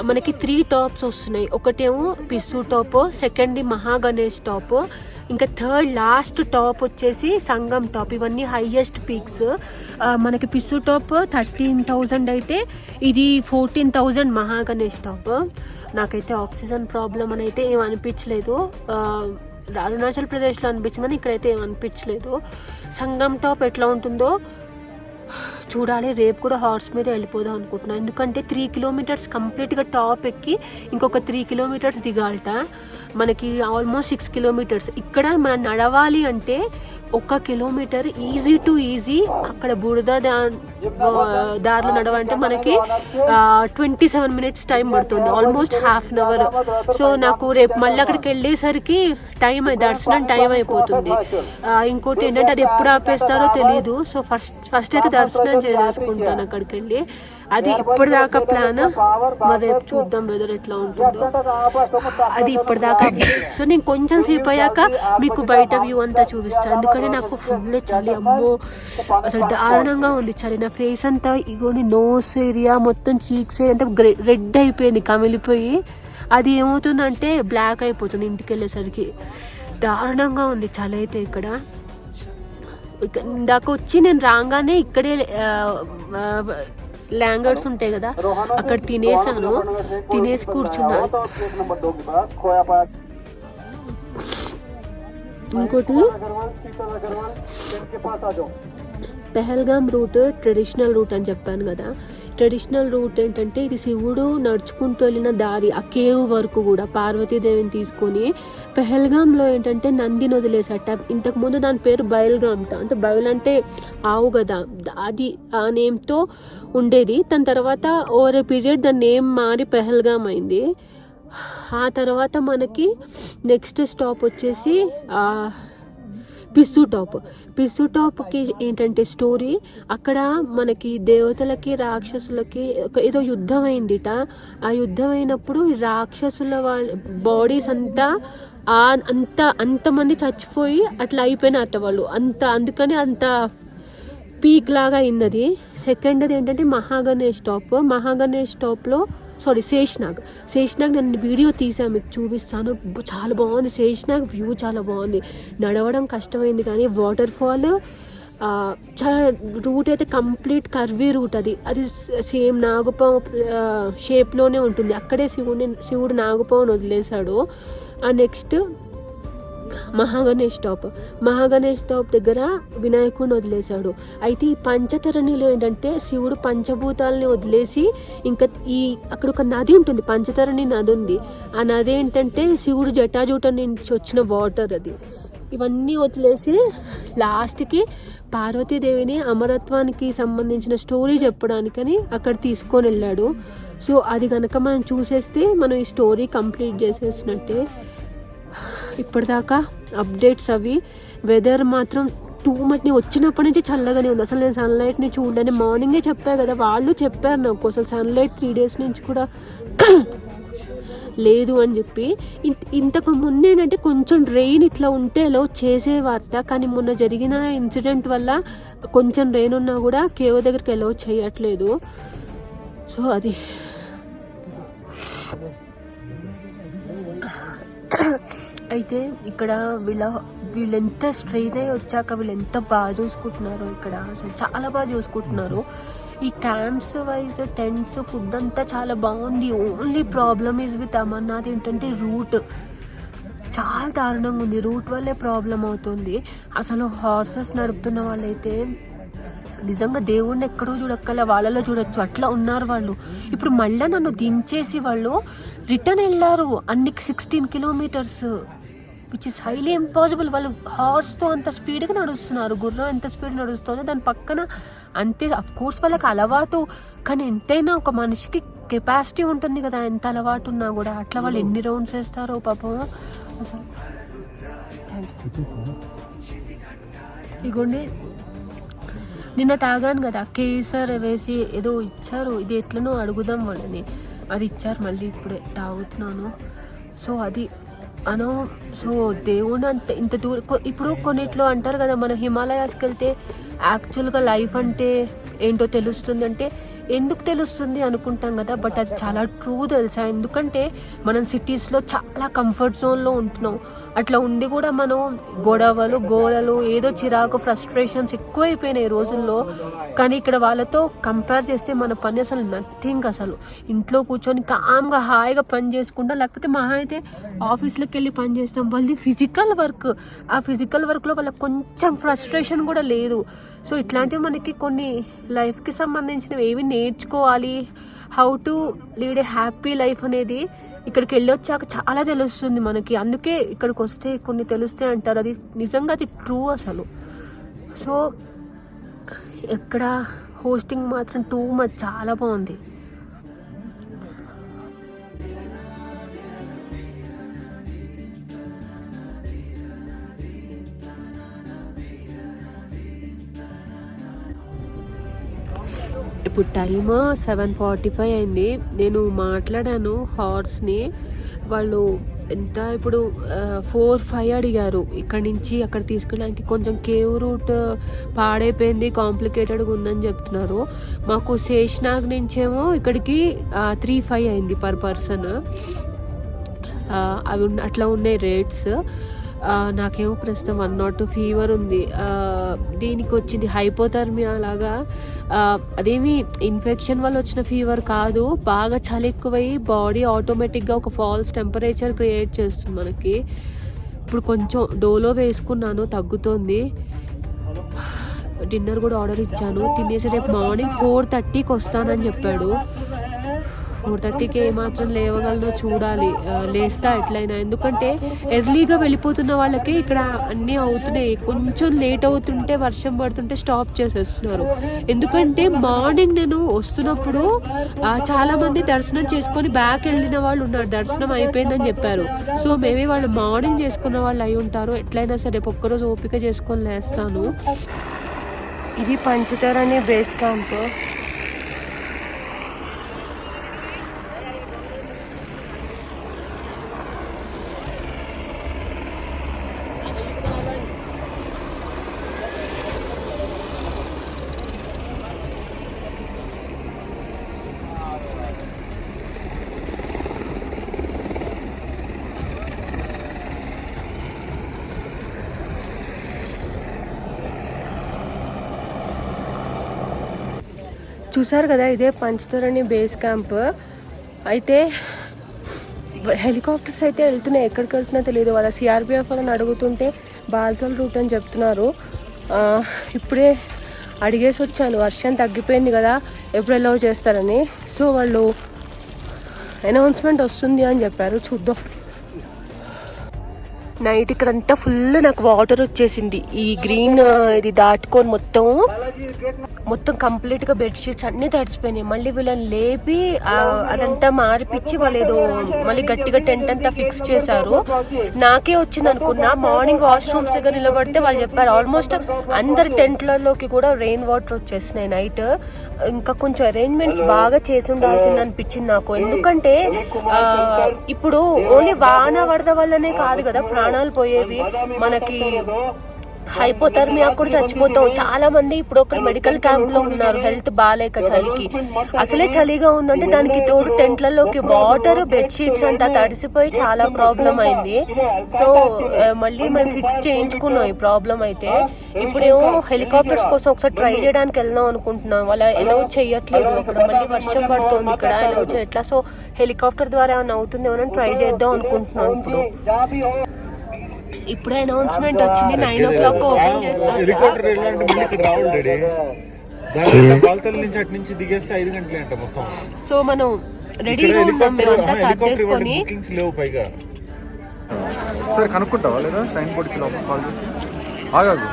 మనకి 3 టాప్స్ వస్తున్నాయి. ఒకటేమో పిస్సు టాప్, సెకండ్ది మహాగణేష్ టాప్, ఇంకా థర్డ్ లాస్ట్ టాప్ వచ్చేసి సంగం టాప్. ఇవన్నీ హైయెస్ట్ పీక్స్. మనకి పిస్సు టాప్ 13,000 అయితే ఇది 14,000 మహాగణేష్ టాప్. నాకైతే ఆక్సిజన్ ప్రాబ్లం అని అయితే ఏం అనిపించలేదు. అరుణాచల్ ప్రదేశ్లో అనిపించింది కానీ ఇక్కడైతే ఏం అనిపించలేదు. సంగం టాప్ ఎట్లా ఉంటుందో చూడాలి. రేపు కూడా హార్స్ మీద వెళ్ళిపోదాం అనుకుంటున్నాను, ఎందుకంటే 3 కిలోమీటర్స్ కంప్లీట్గా టాప్ ఎక్కి ఇంకొక 3 కిలోమీటర్స్ దిగాలట. మనకి ఆల్మోస్ట్ 6 కిలోమీటర్స్. ఇక్కడ మనం నడవాలి అంటే 1 కిలోమీటర్ ఈజీ టు ఈజీ. అక్కడ బురద దారిలో నడవాలంటే మనకి 27 మినిట్స్ టైం పడుతుంది, almost half an hour. So నాకు రేపు మళ్ళీ అక్కడికి వెళ్ళేసరికి దర్శనం టైం అయిపోతుంది. ఇంకోటి ఏంటంటే అది ఎప్పుడు ఆపేస్తారో తెలియదు. సో ఫస్ట్ అయితే దర్శనం చేసేసుకుంటాను అక్కడికి వెళ్ళి. అది ఇప్పటిదాకా ప్లాన్. మరి రేపు చూద్దాం వెదర్ ఎట్లా ఉంటుందో. అది ఇప్పటిదాకా. సో నేను కొంచెం సేపు అయ్యాక మీకు బయట వ్యూ అంతా చూపిస్తాను, ఎందుకంటే నాకు ఫుల్ చలి. అమ్మో అసలు దారుణంగా ఉంది చలి. నా ఫేస్ అంతా ఇగోని నోస్ ఏరియా మొత్తం చీక్స్ ఏరియా అంతా రెడ్ అయిపోయింది, కమిలిపోయి. అది ఏమవుతుందంటే బ్లాక్ అయిపోతుంది ఇంటికి వెళ్ళేసరికి. దారుణంగా ఉంది చలి అయితే ఇక్కడ. ఇందాక వచ్చి నేను రాగానే ఇక్కడే ల్యాంగర్స్ ఉంటాయి కదా, అక్కడ తినేసి కూర్చున్నాను. ఇంకోటి పెహల్గాం రూట్ ట్రెడిషనల్ రూట్ అని చెప్పాను కదా. ట్రెడిషనల్ రూట్ ఏంటంటే ఇది శివుడు నడుచుకుంటూ వెళ్ళిన దారి, ఆ కేవ్ వరకు కూడా పార్వతీదేవిని తీసుకొని. పెహల్గాంలో ఏంటంటే నందిని వదిలేసట. ఇంతకుముందు దాని పేరు బయల్గాంట, అంటే బయల్ అంటే ఆవు కదా, అది ఆ నేమ్తో ఉండేది. దాని తర్వాత ఓవర్ ఏ పీరియడ్ దాని నేమ్ మారి పెహల్గాం అయింది. ఆ తర్వాత మనకి నెక్స్ట్ స్టాప్ వచ్చేసి పిస్సు టాప్కి ఏంటంటే స్టోరీ, అక్కడ మనకి దేవతలకి రాక్షసులకి ఏదో యుద్ధం అయిందిట. ఆ యుద్ధం అయినప్పుడు రాక్షసుల వాళ్ళ బాడీస్ అంతమంది చచ్చిపోయి అట్లా అయిపోయినట్ట వాళ్ళు అందుకని అంత పీక్ లాగా అయింది. సెకండ్ది ఏంటంటే మహాగణేష్ టాప్లో శేష్నాగ్ నేను వీడియో తీసాను, మీకు చూపిస్తాను. చాలా బాగుంది శేష్నాగ్ వ్యూ, చాలా బాగుంది. నడవడం కష్టమైంది కానీ వాటర్ ఫాల్ చాలా. రూట్ అయితే కంప్లీట్ కర్వీ రూట్. అది సేమ్ నాగుపాము షేప్లోనే ఉంటుంది. అక్కడే శివుడు నాగుపామును వదిలేశాడు. నెక్స్ట్ మహాగణేష్ టాప్ దగ్గర వినాయకుడిని వదిలేశాడు. అయితే ఈ పంచతరణిలో ఏంటంటే శివుడు పంచభూతాలని వదిలేసి ఇంకా అక్కడ ఒక నది ఉంటుంది, పంచతరణి నది ఉంది. ఆ నది ఏంటంటే శివుడు జటాజూట నుంచి వచ్చిన వాటర్. ఇవన్నీ వదిలేసి లాస్ట్కి పార్వతీదేవిని అమరత్వానికి సంబంధించిన స్టోరీ చెప్పడానికని అక్కడ తీసుకొని వెళ్ళాడు. సో అది కనుక మనం చూసేస్తే మనం ఈ స్టోరీ కంప్లీట్ చేసేసినట్టే. ఇప్పటిదాకా అప్డేట్స్ అవి. వెదర్ మాత్రం టూ మచ్. నేను వచ్చినప్పటి నుంచి చల్లగానే ఉంది. అసలు నేను సన్లైట్ని చూడలేని. మార్నింగే చెప్పాను కదా, వాళ్ళు చెప్పారు నాకు అసలు సన్లైట్ 3 days నుంచి కూడా లేదు అని చెప్పి. ఇంతకు ముందు ఏంటంటే కొంచెం రెయిన్ ఇట్లా ఉంటే అలా చేసేవారట, కానీ మొన్న జరిగిన ఇన్సిడెంట్ వల్ల కొంచెం రెయిన్ ఉన్నా కూడా కేవ్ దగ్గరికి అలౌ చేయట్లేదు. సో అది అయితే ఇక్కడ వీళ్ళ వీళ్ళు ఎంత స్ట్రెయిన్ అయ్యి వచ్చాక వీళ్ళు ఎంత బాగా చూసుకుంటున్నారు ఇక్కడ, అసలు చాలా బాగా చూసుకుంటున్నారు. ఈ క్యాంప్స్ వైజ్ టెంట్స్ ఫుడ్ అంతా చాలా బాగుంది. Only problem is with Amarnath ఏంటంటే రూట్ చాలా దారుణంగా ఉంది. రూట్ వల్లే ప్రాబ్లం అవుతుంది. అసలు హార్సెస్ నడుపుతున్న వాళ్ళైతే నిజంగా దేవుణ్ణి ఎక్కడో చూడక్కల వాళ్ళలో చూడొచ్చు, అట్లా ఉన్నారు వాళ్ళు. ఇప్పుడు మళ్ళీ నన్ను దించేసి వాళ్ళు రిటర్న్ వెళ్ళారు అన్ని 16 kilometres, which is highly impossible. వాళ్ళు హార్స్తో అంత స్పీడ్గా నడుస్తున్నారు. గుర్రం ఎంత స్పీడ్ నడుస్తుందో దాని పక్కన అంతే. అఫ్ కోర్స్ వాళ్ళకి అలవాటు, కానీ ఎంతైనా ఒక మనిషికి కెపాసిటీ ఉంటుంది కదా, ఎంత అలవాటు ఉన్నా కూడా. అట్లా వాళ్ళు ఎన్ని రౌండ్స్ వేస్తారో పాపం అసలు. ఇగోండి నిన్న తాగాను కదా కేసర్ వేసి ఏదో ఇచ్చారు, ఇది ఎట్లనో అడుగుదాం వాళ్ళని. అది ఇచ్చారు, మళ్ళీ ఇప్పుడే తాగుతున్నాను. సో అది సో దేవుడు అంత ఇంత దూరం. ఇప్పుడు కొన్నిట్లో అంటారు కదా, మన హిమాలయాస్కి వెళ్తే యాక్చువల్గా లైఫ్ అంటే ఏంటో తెలుస్తుంది అంటే, ఎందుకు తెలుస్తుంది అనుకుంటాం కదా, బట్ అది చాలా ట్రూ తెలుసా. ఎందుకంటే మనం సిటీస్లో చాలా కంఫర్ట్ జోన్లో ఉంటున్నాం. అట్లా ఉండి కూడా మనం గొడవలు గోడలు ఏదో చిరాకు ఫ్రస్ట్రేషన్స్ ఎక్కువైపోయినాయి ఈ రోజుల్లో. కానీ ఇక్కడ వాళ్ళతో కంపేర్ చేస్తే మన పని అసలు నథింగ్. అసలు ఇంట్లో కూర్చొని కామ్గా హాయిగా పని చేసుకుంటాం, లేకపోతే మహా అయితే ఆఫీస్లోకి వెళ్ళి పని చేస్తాం. వాళ్ళది ఫిజికల్ వర్క్, ఆ ఫిజికల్ వర్క్లో వాళ్ళకి కొంచెం ఫ్రస్ట్రేషన్ కూడా లేదు. సో ఇట్లాంటివి మనకి కొన్ని లైఫ్కి సంబంధించినవి ఏవి నేర్చుకోవాలి, how to lead a happy life అనేది ఇక్కడికి వెళ్ళి వచ్చాక చాలా తెలుస్తుంది మనకి. అందుకే ఇక్కడికి వస్తే కొన్ని తెలుస్తాయి అంటారు, అది నిజంగా అది ట్రూ అసలు. సో ఎక్కడ హోస్టింగ్ మాత్రం టూ మచ్ చాలా బాగుంది. ఇప్పుడు టైమ్ 7:45 అయింది. నేను మాట్లాడాను హార్స్ని, వాళ్ళు ఎంత ఇప్పుడు 4-5 అడిగారు. ఇక్కడి నుంచి అక్కడ తీసుకెళ్ళడానికి. కొంచెం కేవ్ రూట్ పాడైపోయింది, కాంప్లికేటెడ్గా ఉందని చెప్తున్నారు. మాకు శేషనాగ్ నుంచేమో ఇక్కడికి 3-5 అయింది పర్ పర్సన్. అవి అట్లా ఉన్నాయి రేట్స్. నాకేమో ప్రస్తుతం 102 ఫీవర్ ఉంది. దీనికి వచ్చింది హైపోథర్మియా లాగా. అదేమి ఇన్ఫెక్షన్ వల్ల వచ్చిన ఫీవర్ కాదు, బాగా చలి ఎక్కువయ్యి బాడీ ఆటోమేటిక్గా ఒక ఫాల్స్ టెంపరేచర్ క్రియేట్ చేస్తుంది మనకి. ఇప్పుడు కొంచెం డోలో వేసుకున్నాను, తగ్గుతోంది. డిన్నర్ కూడా ఆర్డర్ ఇచ్చాను, తినేసి రేపు మార్నింగ్ 4:30కి వస్తానని చెప్పాడు. 4:30కి ఏమాత్రం లేవగలనో చూడాలి, లేస్తా ఎట్లయినా. ఎందుకంటే ఎర్లీగా వెళ్ళిపోతున్న వాళ్ళకి ఇక్కడ అన్నీ అవుతున్నాయి. కొంచెం లేట్ అవుతుంటే వర్షం పడుతుంటే స్టాప్ చేసేస్తున్నారు. ఎందుకంటే మార్నింగ్ నేను వస్తున్నప్పుడు చాలామంది దర్శనం చేసుకొని బ్యాక్ వెళ్ళిన వాళ్ళు ఉన్నారు, దర్శనం అయిపోయిందని చెప్పారు. సో మేబీ వాళ్ళు మార్నింగ్ చేసుకున్న వాళ్ళు అయి ఉంటారు. ఎట్లయినా సరే రేపు ఒక్కరోజు ఓపిక చేసుకొని లేస్తాను. ఇది పంచతరణి బేస్ క్యాంప్. చూసారు కదా, ఇదే పంచతరణి బేస్ క్యాంప్. అయితే హెలికాప్టర్స్ అయితే వెళ్తున్నాయి, ఎక్కడికి వెళ్తున్నా తెలియదు. వాళ్ళ సిఆర్పిఎఫ్ వాళ్ళని అడుగుతుంటే బాల్తోల్ రూట్ అని చెప్తున్నారు. ఇప్పుడే అడిగేసి వచ్చాను, వర్షం తగ్గిపోయింది కదా ఎప్పుడు అలౌ చేస్తారని. సో వాళ్ళు అనౌన్స్మెంట్ వస్తుంది అని చెప్పారు, చూద్దాం. నైట్ ఇక్కడంతా ఫుల్ నాకు వాటర్ వచ్చేసింది. ఈ గ్రీన్ ఇది దాటుకొని మొత్తం కంప్లీట్గా బెడ్షీట్స్ అన్నీ తడిసిపోయినాయి. మళ్ళీ వీళ్ళని లేపి అదంతా మారిపించి వాళ్ళు ఏదో మళ్ళీ గట్టిగా టెంట్ అంతా ఫిక్స్ చేశారు. నాకే వచ్చింది అనుకున్నా. మార్నింగ్ వాష్రూమ్స్ దగ్గర నిలబడితే వాళ్ళు చెప్పారు ఆల్మోస్ట్ అందరి టెంట్లలోకి కూడా రెయిన్ వాటర్ వచ్చేసినాయి నైట్. ఇంకా కొంచెం అరేంజ్మెంట్స్ బాగా చేసి ఉండాల్సింది అనిపించింది నాకు. ఎందుకంటే ఇప్పుడు ఓన్లీ వాన వరద వల్లనే కాదు కదా ప్రాణాలు పోయేవి. మనకి హైపోథర్మియా కూడా చచ్చిపోతాం. చాలా మంది ఇప్పుడు ఒక మెడికల్ క్యాంప్ లో ఉన్నారు, హెల్త్ బాగాలేక చలికి. అసలే చలిగా ఉందంటే దానికి తోడు టెంట్లలోకి వాటర్, బెడ్షీట్స్ అంతా తడిసిపోయి చాలా ప్రాబ్లం అయింది. సో మళ్ళీ మేము ఫిక్స్ చేయించుకున్నాం ఈ ప్రాబ్లం అయితే. ఇప్పుడేమో హెలికాప్టర్స్ కోసం ఒకసారి ట్రై చేయడానికి వెళ్దాం అనుకుంటున్నాం. వాళ్ళ ఎలా చేయట్లేదు, అక్కడ మళ్ళీ వర్షం పడుతుంది, ఇక్కడ ఎలా చేయట్లా. సో హెలికాప్టర్ ద్వారా ఏమైనా అవుతుందేమో ట్రై చేద్దాం అనుకుంటున్నాం. ఇప్పుడే అనౌన్స్మెంట్ వచ్చింది, 9 o'clock ఓపెన్ చేస్తాం. సో మనం రెడీగా ఉన్నాం, మేమంతా సర్దేసుకొని. సరే కనుక్కుంటావా లేదా సైన్ బోర్డ్కి లోపల కాల్ చేసి ఆగాదు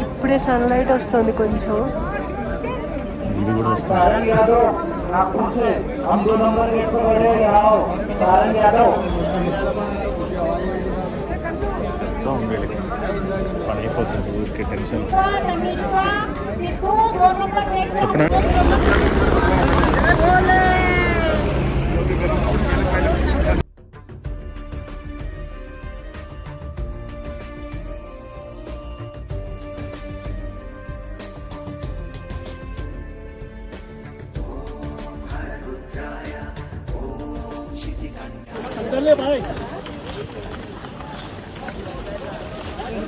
ఇప్పుడే సన్లైట్ వస్తుంది కొంచెం. అయిపోతుంది ఊరికే టెన్షన్ చెప్పిన.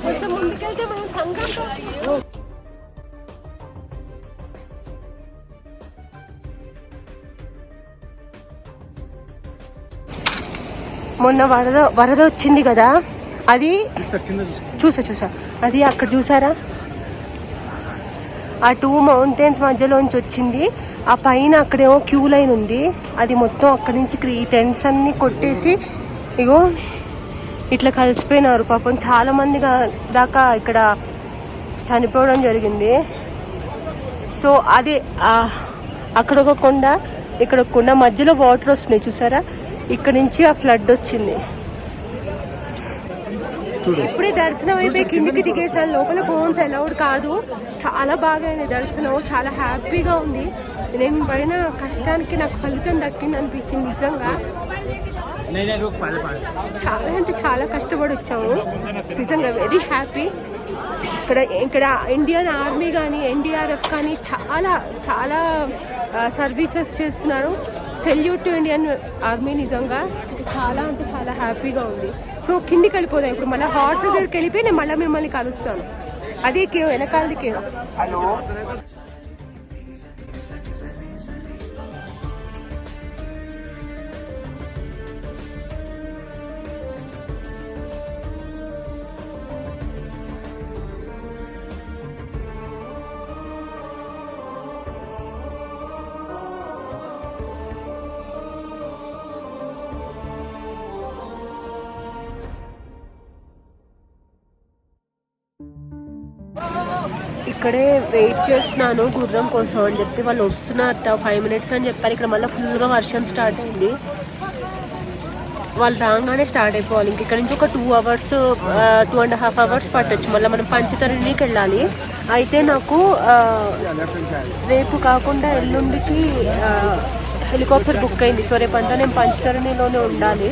కొంచెం ముందుకెళ్తే మనం సంఘం మొన్న వరద వచ్చింది కదా, అది చూసా అది అక్కడ చూసారా, ఆ 2 mountains మధ్యలోంచి వచ్చింది. ఆ పైన అక్కడేమో క్యూ లైన్ ఉంది, అది మొత్తం అక్కడి నుంచి ఈ టెంట్స్ అన్ని కొట్టేసి ఇగో ఇట్లా కలిసిపోయినారు. పాపం చాలా మంది దాకా ఇక్కడ చనిపోవడం జరిగింది. సో అది అక్కడ ఒక కొండ, ఇక్కడ ఒక కొండ మధ్యలో వాటర్ వస్తున్నాయి చూసారా, ఇక్కడ నుంచి ఆ ఫ్లడ్ వచ్చింది. ఇప్పుడే దర్శనం అయిపోయి కిందికి దిగేసాను. లోపల ఫోన్స్ అలౌడ్ కాదు. చాలా బాగా అయింది దర్శనం, చాలా హ్యాపీగా ఉంది. నేను పడిన కష్టానికి నాకు ఫలితం దక్కింది అనిపించింది నిజంగా. చాలా అంటే చాలా కష్టపడి వచ్చాము నిజంగా, వెరీ హ్యాపీ. ఇక్కడ ఇండియన్ ఆర్మీ కానీ ఎన్డీఆర్ఎఫ్ కానీ చాలా చాలా సర్వీసెస్ చేస్తున్నారు. Salute to Indian army. నిజంగా చాలా అంటే చాలా హ్యాపీగా ఉంది. సో కిందికి వెళ్ళిపోదాం ఇప్పుడు. మళ్ళీ హార్సెస్ దగ్గరికి వెళ్ళిపోయి నేను మళ్ళీ మిమ్మల్ని కలుస్తాను. అదే కేవ్, వెనకాలది కేవ్. ఇక్కడే వెయిట్ చేస్తున్నాను గుర్రం కోసం అని చెప్పి. వాళ్ళు వస్తున్నారు 5 minutes అని చెప్పారు. ఇక్కడ మళ్ళీ ఫుల్గా వర్షం స్టార్ట్ అయింది. వాళ్ళు రాగానే స్టార్ట్ అయిపోవాలి. ఇంక ఇక్కడ నుంచి ఒక 2 hours 2.5 hours పట్టొచ్చు. మళ్ళీ మనం పంచతరణికి వెళ్ళాలి. అయితే నాకు రేపు కాకుండా ఎల్లుండికి హెలికాప్టర్ బుక్ అయింది. సో రేపంతా నేను పంచతరణిలోనే ఉండాలి.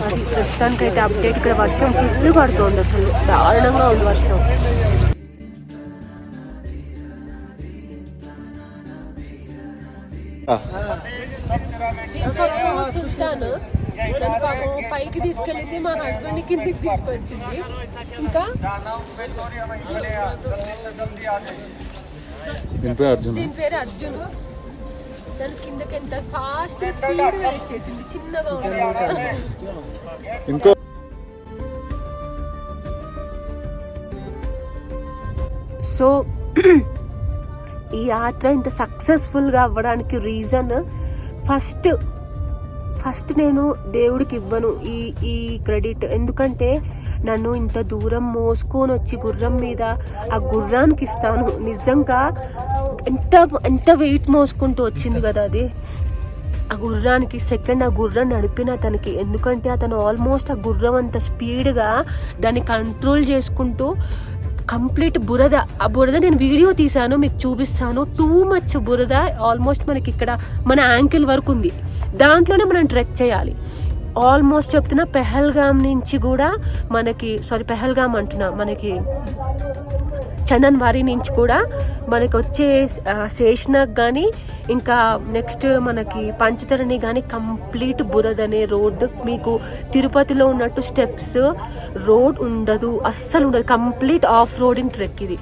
అది ప్రస్తుతానికి అయితే అప్డేట్. ఇక్కడ వర్షం ఫుల్ పడుతుంది, అసలు దారుణంగా ఉంది వర్షం. సుల్తాన్ నన్ను పాపం పైకి తీసుకెళ్ళింది, మా హస్బెండ్ కిందికి తీసుకొచ్చింది. ఇంకా దీని పేరు అర్జున్. నన్ను కిందకి ఎంత ఫాస్ట్ స్పీడ్ గా ఇచ్చేసింది, చిన్నగా ఉంటుంది. సో ఈ యాత్ర ఇంత సక్సెస్ఫుల్గా అవ్వడానికి రీజన్ ఫస్ట్ నేను దేవుడికి ఇవ్వను ఈ క్రెడిట్. ఎందుకంటే నన్ను ఇంత దూరం మోసుకొని వచ్చి గుర్రం మీద ఆ గుర్రానికి ఇస్తాను. నిజంగా ఎంత వెయిట్ మోసుకుంటూ వచ్చింది కదా అది. ఆ గుర్రానికి సెకండ్ ఆ గుర్రం నడిపిన అతనికి, ఎందుకంటే అతను ఆల్మోస్ట్ ఆ గుర్రం అంత స్పీడ్గా దాన్ని కంట్రోల్ చేసుకుంటూ కంప్లీట్ బురద, ఆ బురద నేను వీడియో తీసాను మీకు చూపిస్తాను. టూ మచ్ బురద, ఆల్మోస్ట్ మనకి ఇక్కడ మన యాంకిల్ వరకు ఉంది. దాంట్లోనే మనం ట్రెక్ చేయాలి. ఆల్మోస్ట్ చెప్తున్నా పెహల్గామ్ నుంచి కూడా మనకి పెహల్గామ్ అంటున్నా, మనకి చందన్వారి నుంచి కూడా మనకి వచ్చే శేషనాగ్ కానీ ఇంకా నెక్స్ట్ మనకి పంచతరణి కానీ కంప్లీట్ బురదనే రోడ్. మీకు తిరుపతిలో ఉన్నట్టు స్టెప్స్ రోడ్ ఉండదు, అస్సలు ఉండదు. కంప్లీట్ ఆఫ్ రోడింగ్ ట్రెక్ ఇది.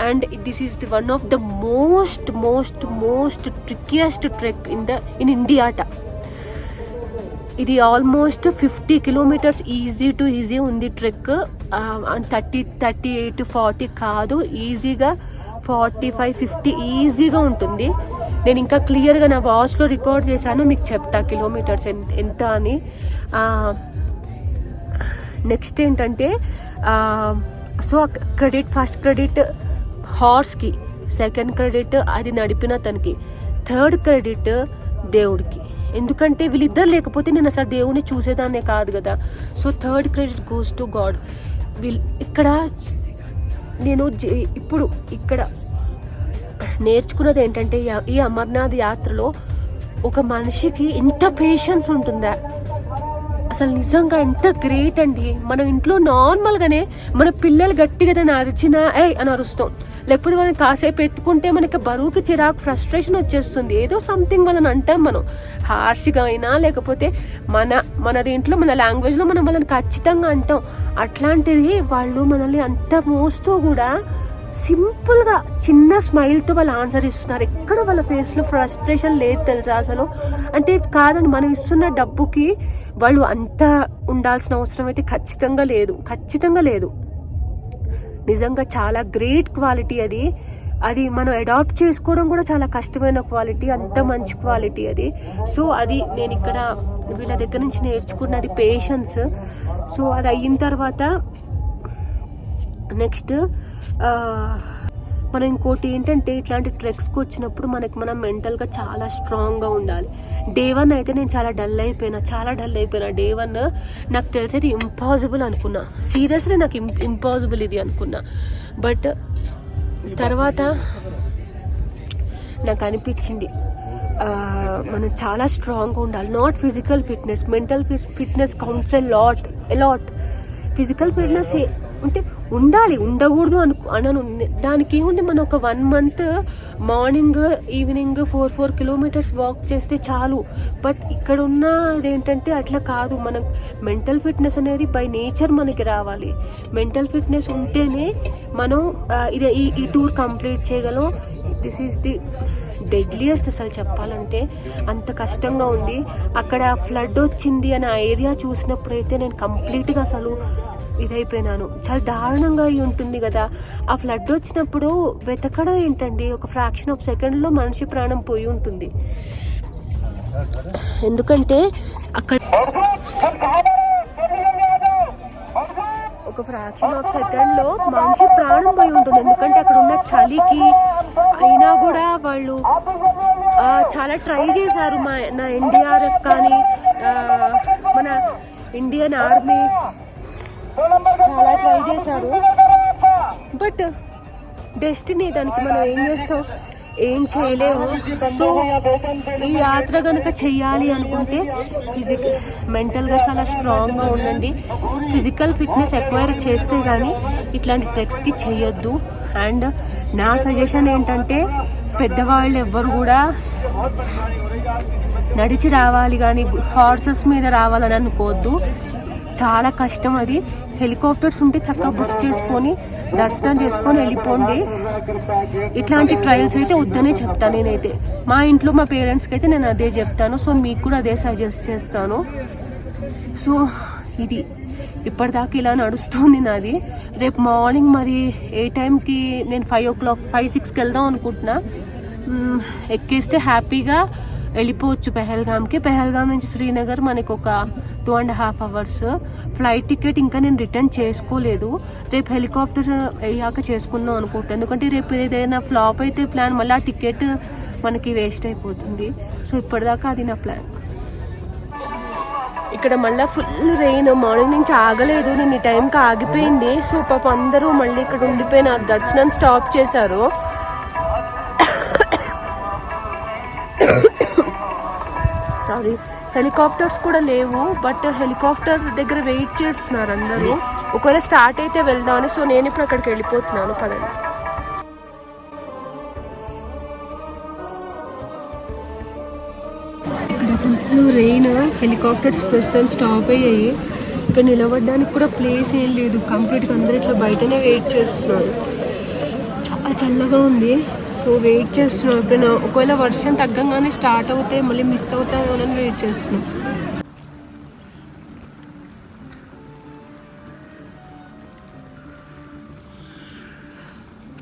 And this is the one of the most most most trickiest trek in ఇండియాట. ఇది almost 50 kilometres easy to easy ఉంది ట్రెక్. 38-40 కాదు, ఈజీగా 45-50 ఈజీగా ఉంటుంది. నేను ఇంకా క్లియర్గా నా వాచ్లో రికార్డ్ చేశాను, మీకు చెప్తా కిలోమీటర్స్ ఎంత అని. నెక్స్ట్ ఏంటంటే సో ఫస్ట్ క్రెడిట్ హార్స్కి, సెకండ్ క్రెడిట్ అది నడిపిన తనకి, థర్డ్ క్రెడిట్ దేవుడికి. ఎందుకంటే వీళ్ళిద్దరు లేకపోతే నేను అసలు దేవుని చూసేదాన్నే కాదు కదా. So third credit goes to God. ఇక్కడ నేను ఇప్పుడు ఇక్కడ నేర్చుకున్నది ఏంటంటే, ఈ అమర్నాథ్ యాత్రలో ఒక మనిషికి ఎంత పేషెన్స్ ఉంటుందా, అసలు నిజంగా ఎంత గ్రేట్ అండి. మనం ఇంట్లో నార్మల్గానే మన పిల్లలు గట్టిగా దాన్ని అరిచినా అని అరుస్తాం, లేకపోతే వాళ్ళని కాసేపు ఎత్తుకుంటే మనకి బరువుకి చిరాకు ఫ్రస్ట్రేషన్ వచ్చేస్తుంది, ఏదో సంథింగ్ వాళ్ళని అంటాం మనం హార్ష్గా అయినా, లేకపోతే మన దీంట్లో మన లాంగ్వేజ్లో మనం వాళ్ళని ఖచ్చితంగా అంటాం. అట్లాంటిది వాళ్ళు మనల్ని అంత మోస్తూ కూడా సింపుల్గా చిన్న స్మైల్తో వాళ్ళు ఆన్సర్ ఇస్తున్నారు. ఎక్కడ వాళ్ళ ఫేస్లో ఫ్రస్ట్రేషన్ లేదు తెలుసా అసలు. అంటే కాదండి, మనం ఇస్తున్న డబ్బుకి వాళ్ళు అంత ఉండాల్సిన అవసరం అయితే ఖచ్చితంగా లేదు. నిజంగా చాలా గ్రేట్ క్వాలిటీ అది మనం అడాప్ట్ చేసుకోవడం కూడా చాలా కష్టమైన క్వాలిటీ, అంత మంచి క్వాలిటీ అది. సో అది నేను ఇక్కడ వీళ్ళ దగ్గర నుంచి నేర్చుకున్నది పేషెన్స్. సో అది అయిన తర్వాత నెక్స్ట్ మనం ఇంకోటి ఏంటంటే, ఇట్లాంటి ట్రెక్స్కి వచ్చినప్పుడు మనం మెంటల్గా చాలా స్ట్రాంగ్గా ఉండాలి. డే 1 అయితే నేను చాలా డల్ అయిపోయినా. డే 1 నాకు తెలిసేది ఇంపాసిబుల్ అనుకున్నా, సీరియస్లీ నాకు ఇంపాసిబుల్ ఇది అనుకున్నా. బట్ తర్వాత నాకు అనిపించింది మనం చాలా స్ట్రాంగ్గా ఉండాలి. Not physical fitness, mental fitness counts a lot. Physical fitness అంటే ఉండాలి, ఉండకూడదు అనను. దానికి ఏముంది, మనం ఒక 1 month morning evening 4 kilometers walk చేస్తే చాలు. బట్ ఇక్కడ ఉన్నది ఏంటంటే అట్లా కాదు. మనం మెంటల్ ఫిట్నెస్ అనేది బై నేచర్ మనకి రావాలి. మెంటల్ ఫిట్నెస్ ఉంటేనే మనం ఈ టూర్ కంప్లీట్ చేయగలం. దిస్ ఈజ్ ది డెడ్లియెస్ట్ అసలు చెప్పాలంటే, అంత కష్టంగా ఉంది. అక్కడ ఫ్లడ్ వచ్చింది అని ఆ ఏరియా చూసినప్పుడైతే నేను కంప్లీట్గా అసలు ఇదైపోయినాను. చాలా దారుణంగా అయి ఉంటుంది కదా. ఆ ఫ్లడ్ వచ్చినప్పుడు వెతకడం ఏంటండి, ఒక ఫ్రాక్షన్ ఆఫ్ సెకండ్లో మనిషి ప్రాణం పోయి ఉంటుంది. ఎందుకంటే అక్కడ ఒక ఫ్రాక్షన్ ఆఫ్ సెకండ్లో మనిషి ప్రాణం పోయి ఉంటుంది. ఎందుకంటే అక్కడ ఉన్న చలికి అయినా కూడా వాళ్ళు చాలా ట్రై చేశారు. నా NDRF కానీ మన ఇండియన్ ఆర్మీ చాలా ట్రై చేశారు. బట్ డెస్టినీ, దానికి మనం ఏం చేస్తాం, ఏం చేయలేము. సో ఈ యాత్ర కనుక చెయ్యాలి అనుకుంటే మెంటల్గా చాలా స్ట్రాంగ్గా ఉండండి. ఫిజికల్ ఫిట్నెస్ ఎక్వైర్ చేస్తే కానీ ఇట్లాంటి ట్రెక్స్కి చెయ్యొద్దు. అండ్ నా సజెషన్ ఏంటంటే, పెద్దవాళ్ళు ఎవ్వరు కూడా నడిచి రావాలి కానీ హార్సెస్ మీద రావాలని అనుకోవద్దు. చాలా కష్టం అది. హెలికాప్టర్స్ ఉంటే చక్కగా బుక్ చేసుకొని దర్శనం చేసుకొని వెళ్ళిపోండి. ఇట్లాంటి ట్రయల్స్ అయితే వద్దనే చెప్తాను నేనైతే. మా ఇంట్లో మా పేరెంట్స్కి అయితే నేను అదే చెప్తాను. సో మీకు కూడా అదే సజెస్ట్ చేస్తాను. సో ఇది ఇప్పటిదాకా ఇలా నడుస్తుంది నాది. రేపు మార్నింగ్ మరి ఏ టైంకి, నేను 5 o'clock 5-6కి వెళ్దాం అనుకుంటున్నా. ఎక్కేస్తే హ్యాపీగా వెళ్ళిపోవచ్చు పెహల్గామ్కి. పెహల్గామ్ నుంచి శ్రీనగర్ మనకు ఒక 2.5 hours. ఫ్లైట్ టికెట్ ఇంకా నేను రిటర్న్ చేసుకోలేదు. రేపు హెలికాప్టర్ అయ్యాక చేసుకుందాం అనుకుంటాను. ఎందుకంటే రేపు ఏదైనా ఫ్లాప్ అయితే ప్లాన్ మళ్ళీ ఆ టికెట్ మనకి వేస్ట్ అయిపోతుంది. సో ఇప్పటిదాకా అది నా ప్లాన్. ఇక్కడ మళ్ళీ ఫుల్ రెయిన్, మార్నింగ్ నుంచి ఆగలేదు, నేను ఈ టైంకి ఆగిపోయింది. సో పాప అందరూ మళ్ళీ ఇక్కడ ఉండిపోయినారు, దర్శనం స్టాప్ చేశారు. సారీ, హెలికాప్టర్స్ కూడా లేవు, బట్ హెలికాప్టర్ దగ్గర వెయిట్ చేస్తున్నారు అందరూ. ఒకవేళ స్టార్ట్ అయితే వెళ్దామని. సో నేను ఇప్పుడు అక్కడికి వెళ్ళిపోతున్నాను, పదండి. ఇక్కడ ఫుల్ రెయిన్, హెలికాప్టర్స్ ప్రస్తుతం స్టాప్ అయ్యాయి. ఇక్కడ నిలబడడానికి కూడా ప్లేస్ ఏం లేదు, కంప్లీట్గా అందరూ ఇట్లా బయటనే వెయిట్ చేస్తున్నారు. చాలా చల్లగా ఉంది, సో వెయిట్ చేస్తున్నాం. ఎప్పుడైనా ఒకవేళ వర్షం తగ్గంగానే స్టార్ట్ అవుతే మళ్ళీ మిస్ అవుతామోనని వెయిట్ చేస్తున్నాం.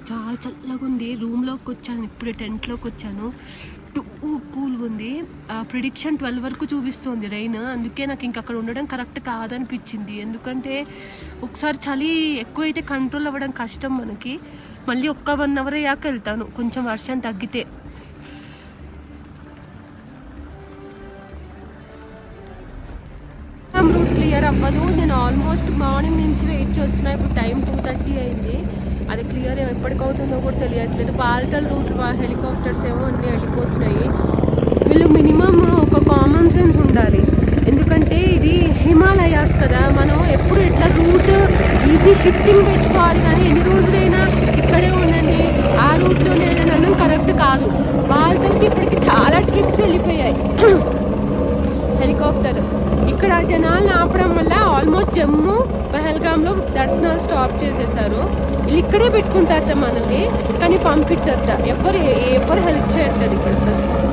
చాలా చల్లగా ఉంది. రూమ్లోకి వచ్చాను, ఇప్పుడే టెంట్లోకి వచ్చాను. కూల్గా ఉంది. ప్రిడిక్షన్ 12 వరకు చూపిస్తుంది రెయిన్. అందుకే నాకు ఇంక అక్కడ ఉండడం కరెక్ట్ కాదనిపించింది. ఎందుకంటే ఒకసారి చలి ఎక్కువైతే కంట్రోల్ అవ్వడం కష్టం మనకి. మళ్ళీ ఒక్క 1 అవర్ అయ్యాక వెళ్తాను, కొంచెం వర్షం తగ్గితే. రూట్ క్లియర్ అవ్వదు. నేను ఆల్మోస్ట్ మార్నింగ్ నుంచి వెయిట్ చేస్తున్నా. ఇప్పుడు టైం 2:30 అయింది. అది క్లియర్ ఎప్పటికవుతుందో కూడా తెలియట్లేదు. బాల్టల్ రూట్ హెలికాప్టర్స్ ఏమో అన్నీ వెళ్ళిపోతున్నాయి. వీళ్ళు మినిమం ఒక కామన్ సెన్స్ ఉండాలి. ఎందుకంటే ఇది హిమాలయాస్ కదా, మనం ఎప్పుడు ఇట్లా రూట్ ఈజీ షిఫ్టింగ్ పెట్టుకోవాలి. కానీ ఎన్ని రోజులైనా ఇక్కడే ఉండండి, ఆ రూట్లోనే అనడం కరెక్ట్ కాదు. బాల్టల్కి ఇప్పటికి చాలా ట్రిప్స్ వెళ్ళిపోయాయి హెలికాప్టర్. ఇక్కడ జనాలను ఆపడం వల్ల ఆల్మోస్ట్ జమ్మూ, పహల్గామ్లో దర్శనాలు స్టాప్ చేసేసారు. వీళ్ళు ఇక్కడే పెట్టుకుంటారట మనల్ని, కానీ పంపించట. ఎవరు హెల్ప్ చేయట్లేదు ఇక్కడ ప్రస్తుతం.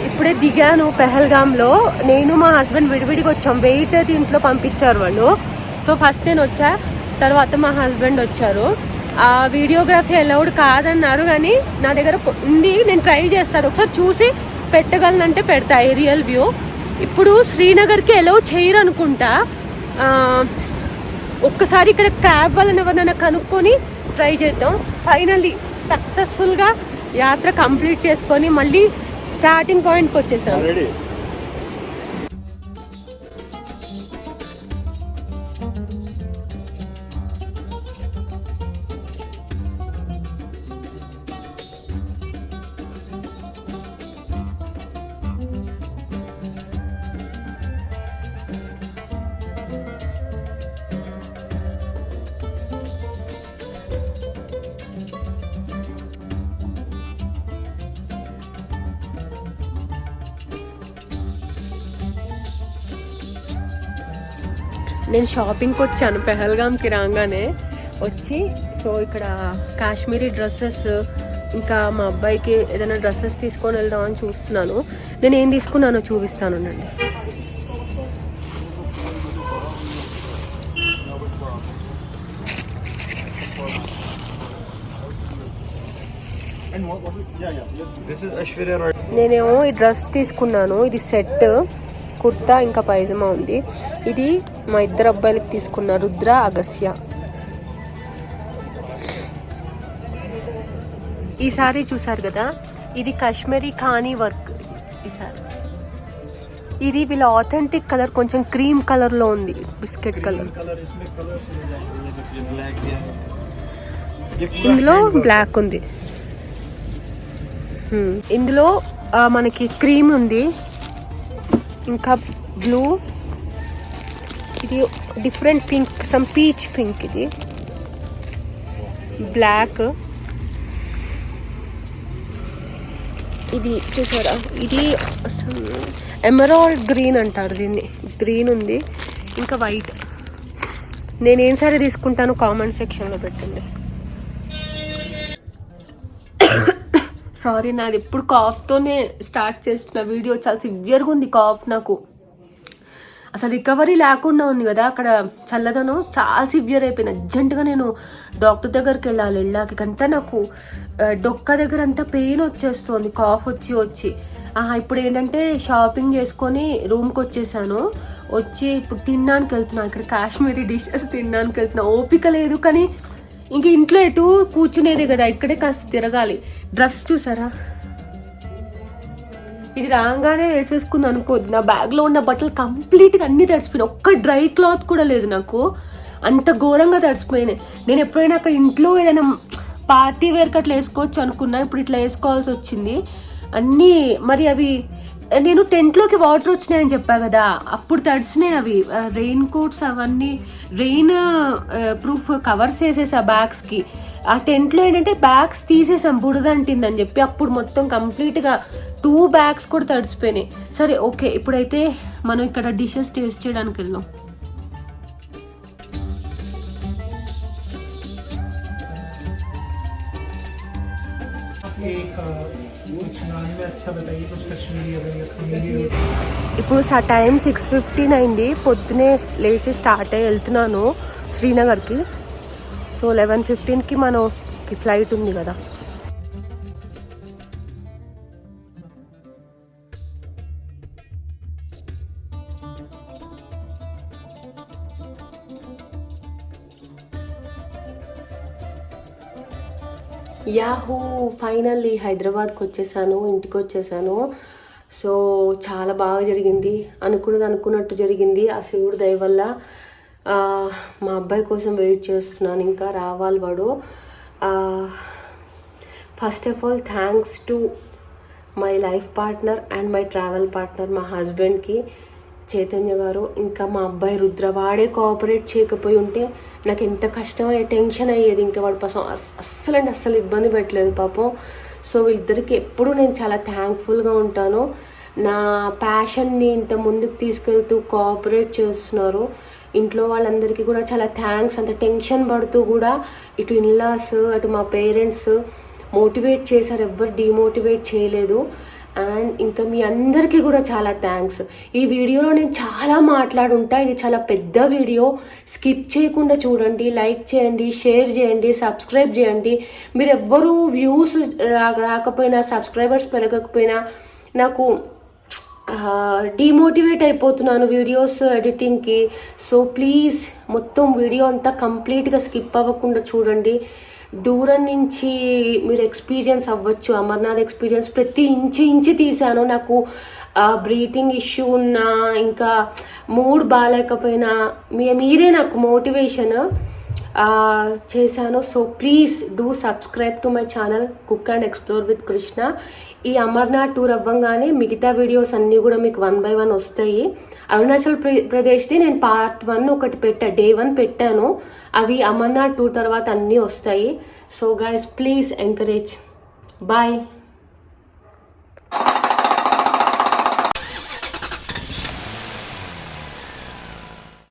ఇప్పుడే దిగాను పెహల్గాంలో. నేను మా హస్బెండ్ విడివిడిగా వచ్చాం. వెయిట్ దీంట్లో పంపించారు వాళ్ళు. సో ఫస్ట్ నేను వచ్చా, తర్వాత మా హస్బెండ్ వచ్చారు. ఆ వీడియోగ్రఫీ అలౌడ్ కాదన్నారు, కానీ నా దగ్గర ఉంది, నేను ట్రై చేస్తాను. ఒకసారి చూసి పెట్టగలనంటే పెడతా ఏరియల్ వ్యూ. ఇప్పుడు శ్రీనగర్కి అలౌ చేయరు అనుకుంటా. ఒక్కసారి ఇక్కడ క్యాబ్ వాళ్ళని ఎవరైనా కనుక్కొని ట్రై చేద్దాం. ఫైనల్లీ సక్సెస్ఫుల్గా యాత్ర కంప్లీట్ చేసుకొని మళ్ళీ స్టార్టింగ్ పాయింట్కి వచ్చేసాం. నేను షాపింగ్కి వచ్చాను పెహల్గామ్కి రాగానే వచ్చి. సో ఇక్కడ కాశ్మీరీ డ్రెస్సెస్, ఇంకా మా అబ్బాయికి ఏదైనా డ్రెస్సెస్ తీసుకొని వెళ్దామని చూస్తున్నాను. నేను ఏం తీసుకున్నానో చూపిస్తానండి. నేనేమో ఈ డ్రెస్ తీసుకున్నాను. ఇది సెట్, కుర్తా ఇంకా పైజమా ఉంది. ఇది మా ఇద్దరు అబ్బాయిలకి తీసుకున్న రుద్ర, అగస్య. ఈ సారీ చూసారు కదా, ఇది కాశ్మీరీ ఖానీ వర్క్. ఈ సారీ ఇది వీళ్ళ ఆథెంటిక్ కలర్, కొంచెం క్రీమ్ కలర్ లో ఉంది, బిస్కెట్ కలర్. ఇందులో బ్లాక్ ఉంది. ఇందులో మనకి క్రీమ్ ఉంది, ఇంకా బ్లూ, ఇది different pink, some peach pink, ఇది బ్లాక్, ఇది చూసారా ఇది ఎమరాల్డ్ గ్రీన్ అంటారు దీన్ని, గ్రీన్ ఉంది, ఇంకా వైట్. నేనేం సారీ తీసుకుంటాను కామెంట్ సెక్షన్లో పెట్టండి. సారీ, నాది ఎప్పుడు కాఫ్తోనే స్టార్ట్ చేస్తున్న వీడియో. చాలా సివియర్గా ఉంది కాఫ్, నాకు అసలు రికవరీ లేకుండా ఉంది కదా అక్కడ చల్లదనం, చాలా సివియర్ అయిపోయింది. అర్జెంటుగా నేను డాక్టర్ దగ్గరికి వెళ్ళాకంతా నాకు డొక్క దగ్గర అంతా పెయిన్ వచ్చేస్తుంది, కాఫ్ వచ్చి. ఇప్పుడు ఏంటంటే షాపింగ్ చేసుకొని రూమ్కి వచ్చేసాను, వచ్చి ఇప్పుడు తినడానికి వెళ్తున్నా. ఇక్కడ కాశ్మీరీ డిషెస్ తినడానికి వెళ్తున్నా, ఓపిక లేదు. కానీ ఇంక ఇంట్లో ఎటు కూర్చునేదే కదా, ఇక్కడే కాస్త తిరగాలి. డ్రెస్ చూసారా, ఇది రాగానే వేసేసుకుంది అనుకోద్దు. నా బ్యాగ్లో ఉన్న బట్టలు కంప్లీట్గా అన్ని తడిసిపోయినాయి, ఒక్క డ్రై క్లాత్ కూడా లేదు నాకు, అంత ఘోరంగా తడిసిపోయినాయి. నేను ఎప్పుడైనా అక్కడ ఇంట్లో ఏదైనా పార్టీ వేర్కి అట్లా వేసుకోవచ్చు అనుకున్నా, ఇప్పుడు ఇట్లా వేసుకోవాల్సి వచ్చింది అన్నీ. మరి అవి నేను టెంట్లోకి వాటర్ వచ్చినాయని చెప్పా కదా, అప్పుడు తడిసినాయి అవి. రెయిన్ కోట్స్ అవన్నీ, రెయిన్ ప్రూఫ్ కవర్స్ వేసేసా బ్యాగ్స్కి. ఆ టెంట్లో ఏంటంటే బ్యాగ్స్ తీసేసాం బురదంటిందని చెప్పి, అప్పుడు మొత్తం కంప్లీట్గా 2 బ్యాగ్స్ కూడా తడిసిపోయినాయి. సరే ఓకే, ఇప్పుడైతే మనం ఇక్కడ డిషెస్ టేస్ట్ చేయడానికి వెళ్దాం. ఇప్పుడు టైం 6:15 అయింది, పొద్దునే లేచి స్టార్ట్ అయ్యి వెళ్తున్నాను శ్రీనగర్కి. సో 11:15కి మనకి ఫ్లైట్ ఉంది కదా. యాహూ, ఫైనల్లీ హైదరాబాద్కి వచ్చేసాను, ఇంటికి వచ్చేసాను. సో చాలా బాగా జరిగింది, అనుకున్నట్టు జరిగింది. ఆ శివుడి దయ వల్ల. మా అబ్బాయి కోసం వెయిట్ చేస్తున్నాను, ఇంకా రావాలి వాడు. First of all thanks to my life partner and my travel partner, మా హస్బెండ్కి చైతన్య గారు, ఇంకా మా అబ్బాయి రుద్ర. వాడే కోఆపరేట్ చేయకపోయి ఉంటే నాకు ఎంత కష్టమయ్యే, టెన్షన్ అయ్యేది. ఇంకా వాడి కోసం అస్సలు ఇబ్బంది పెట్టలేదు పాపం. సో వీళ్ళిద్దరికి ఎప్పుడూ నేను చాలా థ్యాంక్ఫుల్గా ఉంటాను. నా ప్యాషన్ని ఇంత ముందుకు తీసుకెళ్తూ కోఆపరేట్ చేస్తున్నారు. ఇంట్లో వాళ్ళందరికీ కూడా చాలా థ్యాంక్స్. అంత టెన్షన్ పడుతూ కూడా ఇటు ఇన్లాస్, అటు మా పేరెంట్స్ మోటివేట్ చేశారు, ఎవ్వరు డిమోటివేట్ చేయలేదు. అండ్ ఇంకా మీ అందరికీ కూడా చాలా థ్యాంక్స్. ఈ వీడియోలో నేను చాలా మాట్లాడుంటా, ఇది చాలా పెద్ద వీడియో. స్కిప్ చేయకుండా చూడండి, లైక్ చేయండి, షేర్ చేయండి, సబ్స్క్రైబ్ చేయండి. మీరు ఎవ్వరూ వ్యూస్ రాకపోయినా, సబ్స్క్రైబర్స్ పెరగకపోయినా నాకు డిమోటివేట్ అయిపోతున్నాను వీడియోస్ ఎడిటింగ్కి. సో ప్లీజ్ మొత్తం వీడియో అంతా కంప్లీట్గా స్కిప్ అవ్వకుండా చూడండి. దూరం నుంచి మీరు ఎక్స్పీరియన్స్ అవ్వచ్చు అమర్నాథ్ ఎక్స్పీరియన్స్. ప్రతి ఇంచు తీసాను. నాకు బ్రీతింగ్ ఇష్యూ ఉన్నా, ఇంకా మూడ్ బాగాలేకపోయినా మీరే నాకు మోటివేషన్ చేశాను. So please do subscribe to my channel cook and explore with Krishna. ఈ అమర్నాథ్ టూర్ అవ్వగానే మిగతా వీడియోస్ అన్నీ కూడా మీకు 1 by 1 వస్తాయి. అరుణాచల్ ప్రదేశ్ది నేను పార్ట్ 1 ఒకటి Day 1 పెట్టాను. అవి అమర్నాథ్ టూర్ తర్వాత అన్నీ వస్తాయి. So guys please encourage. Bye.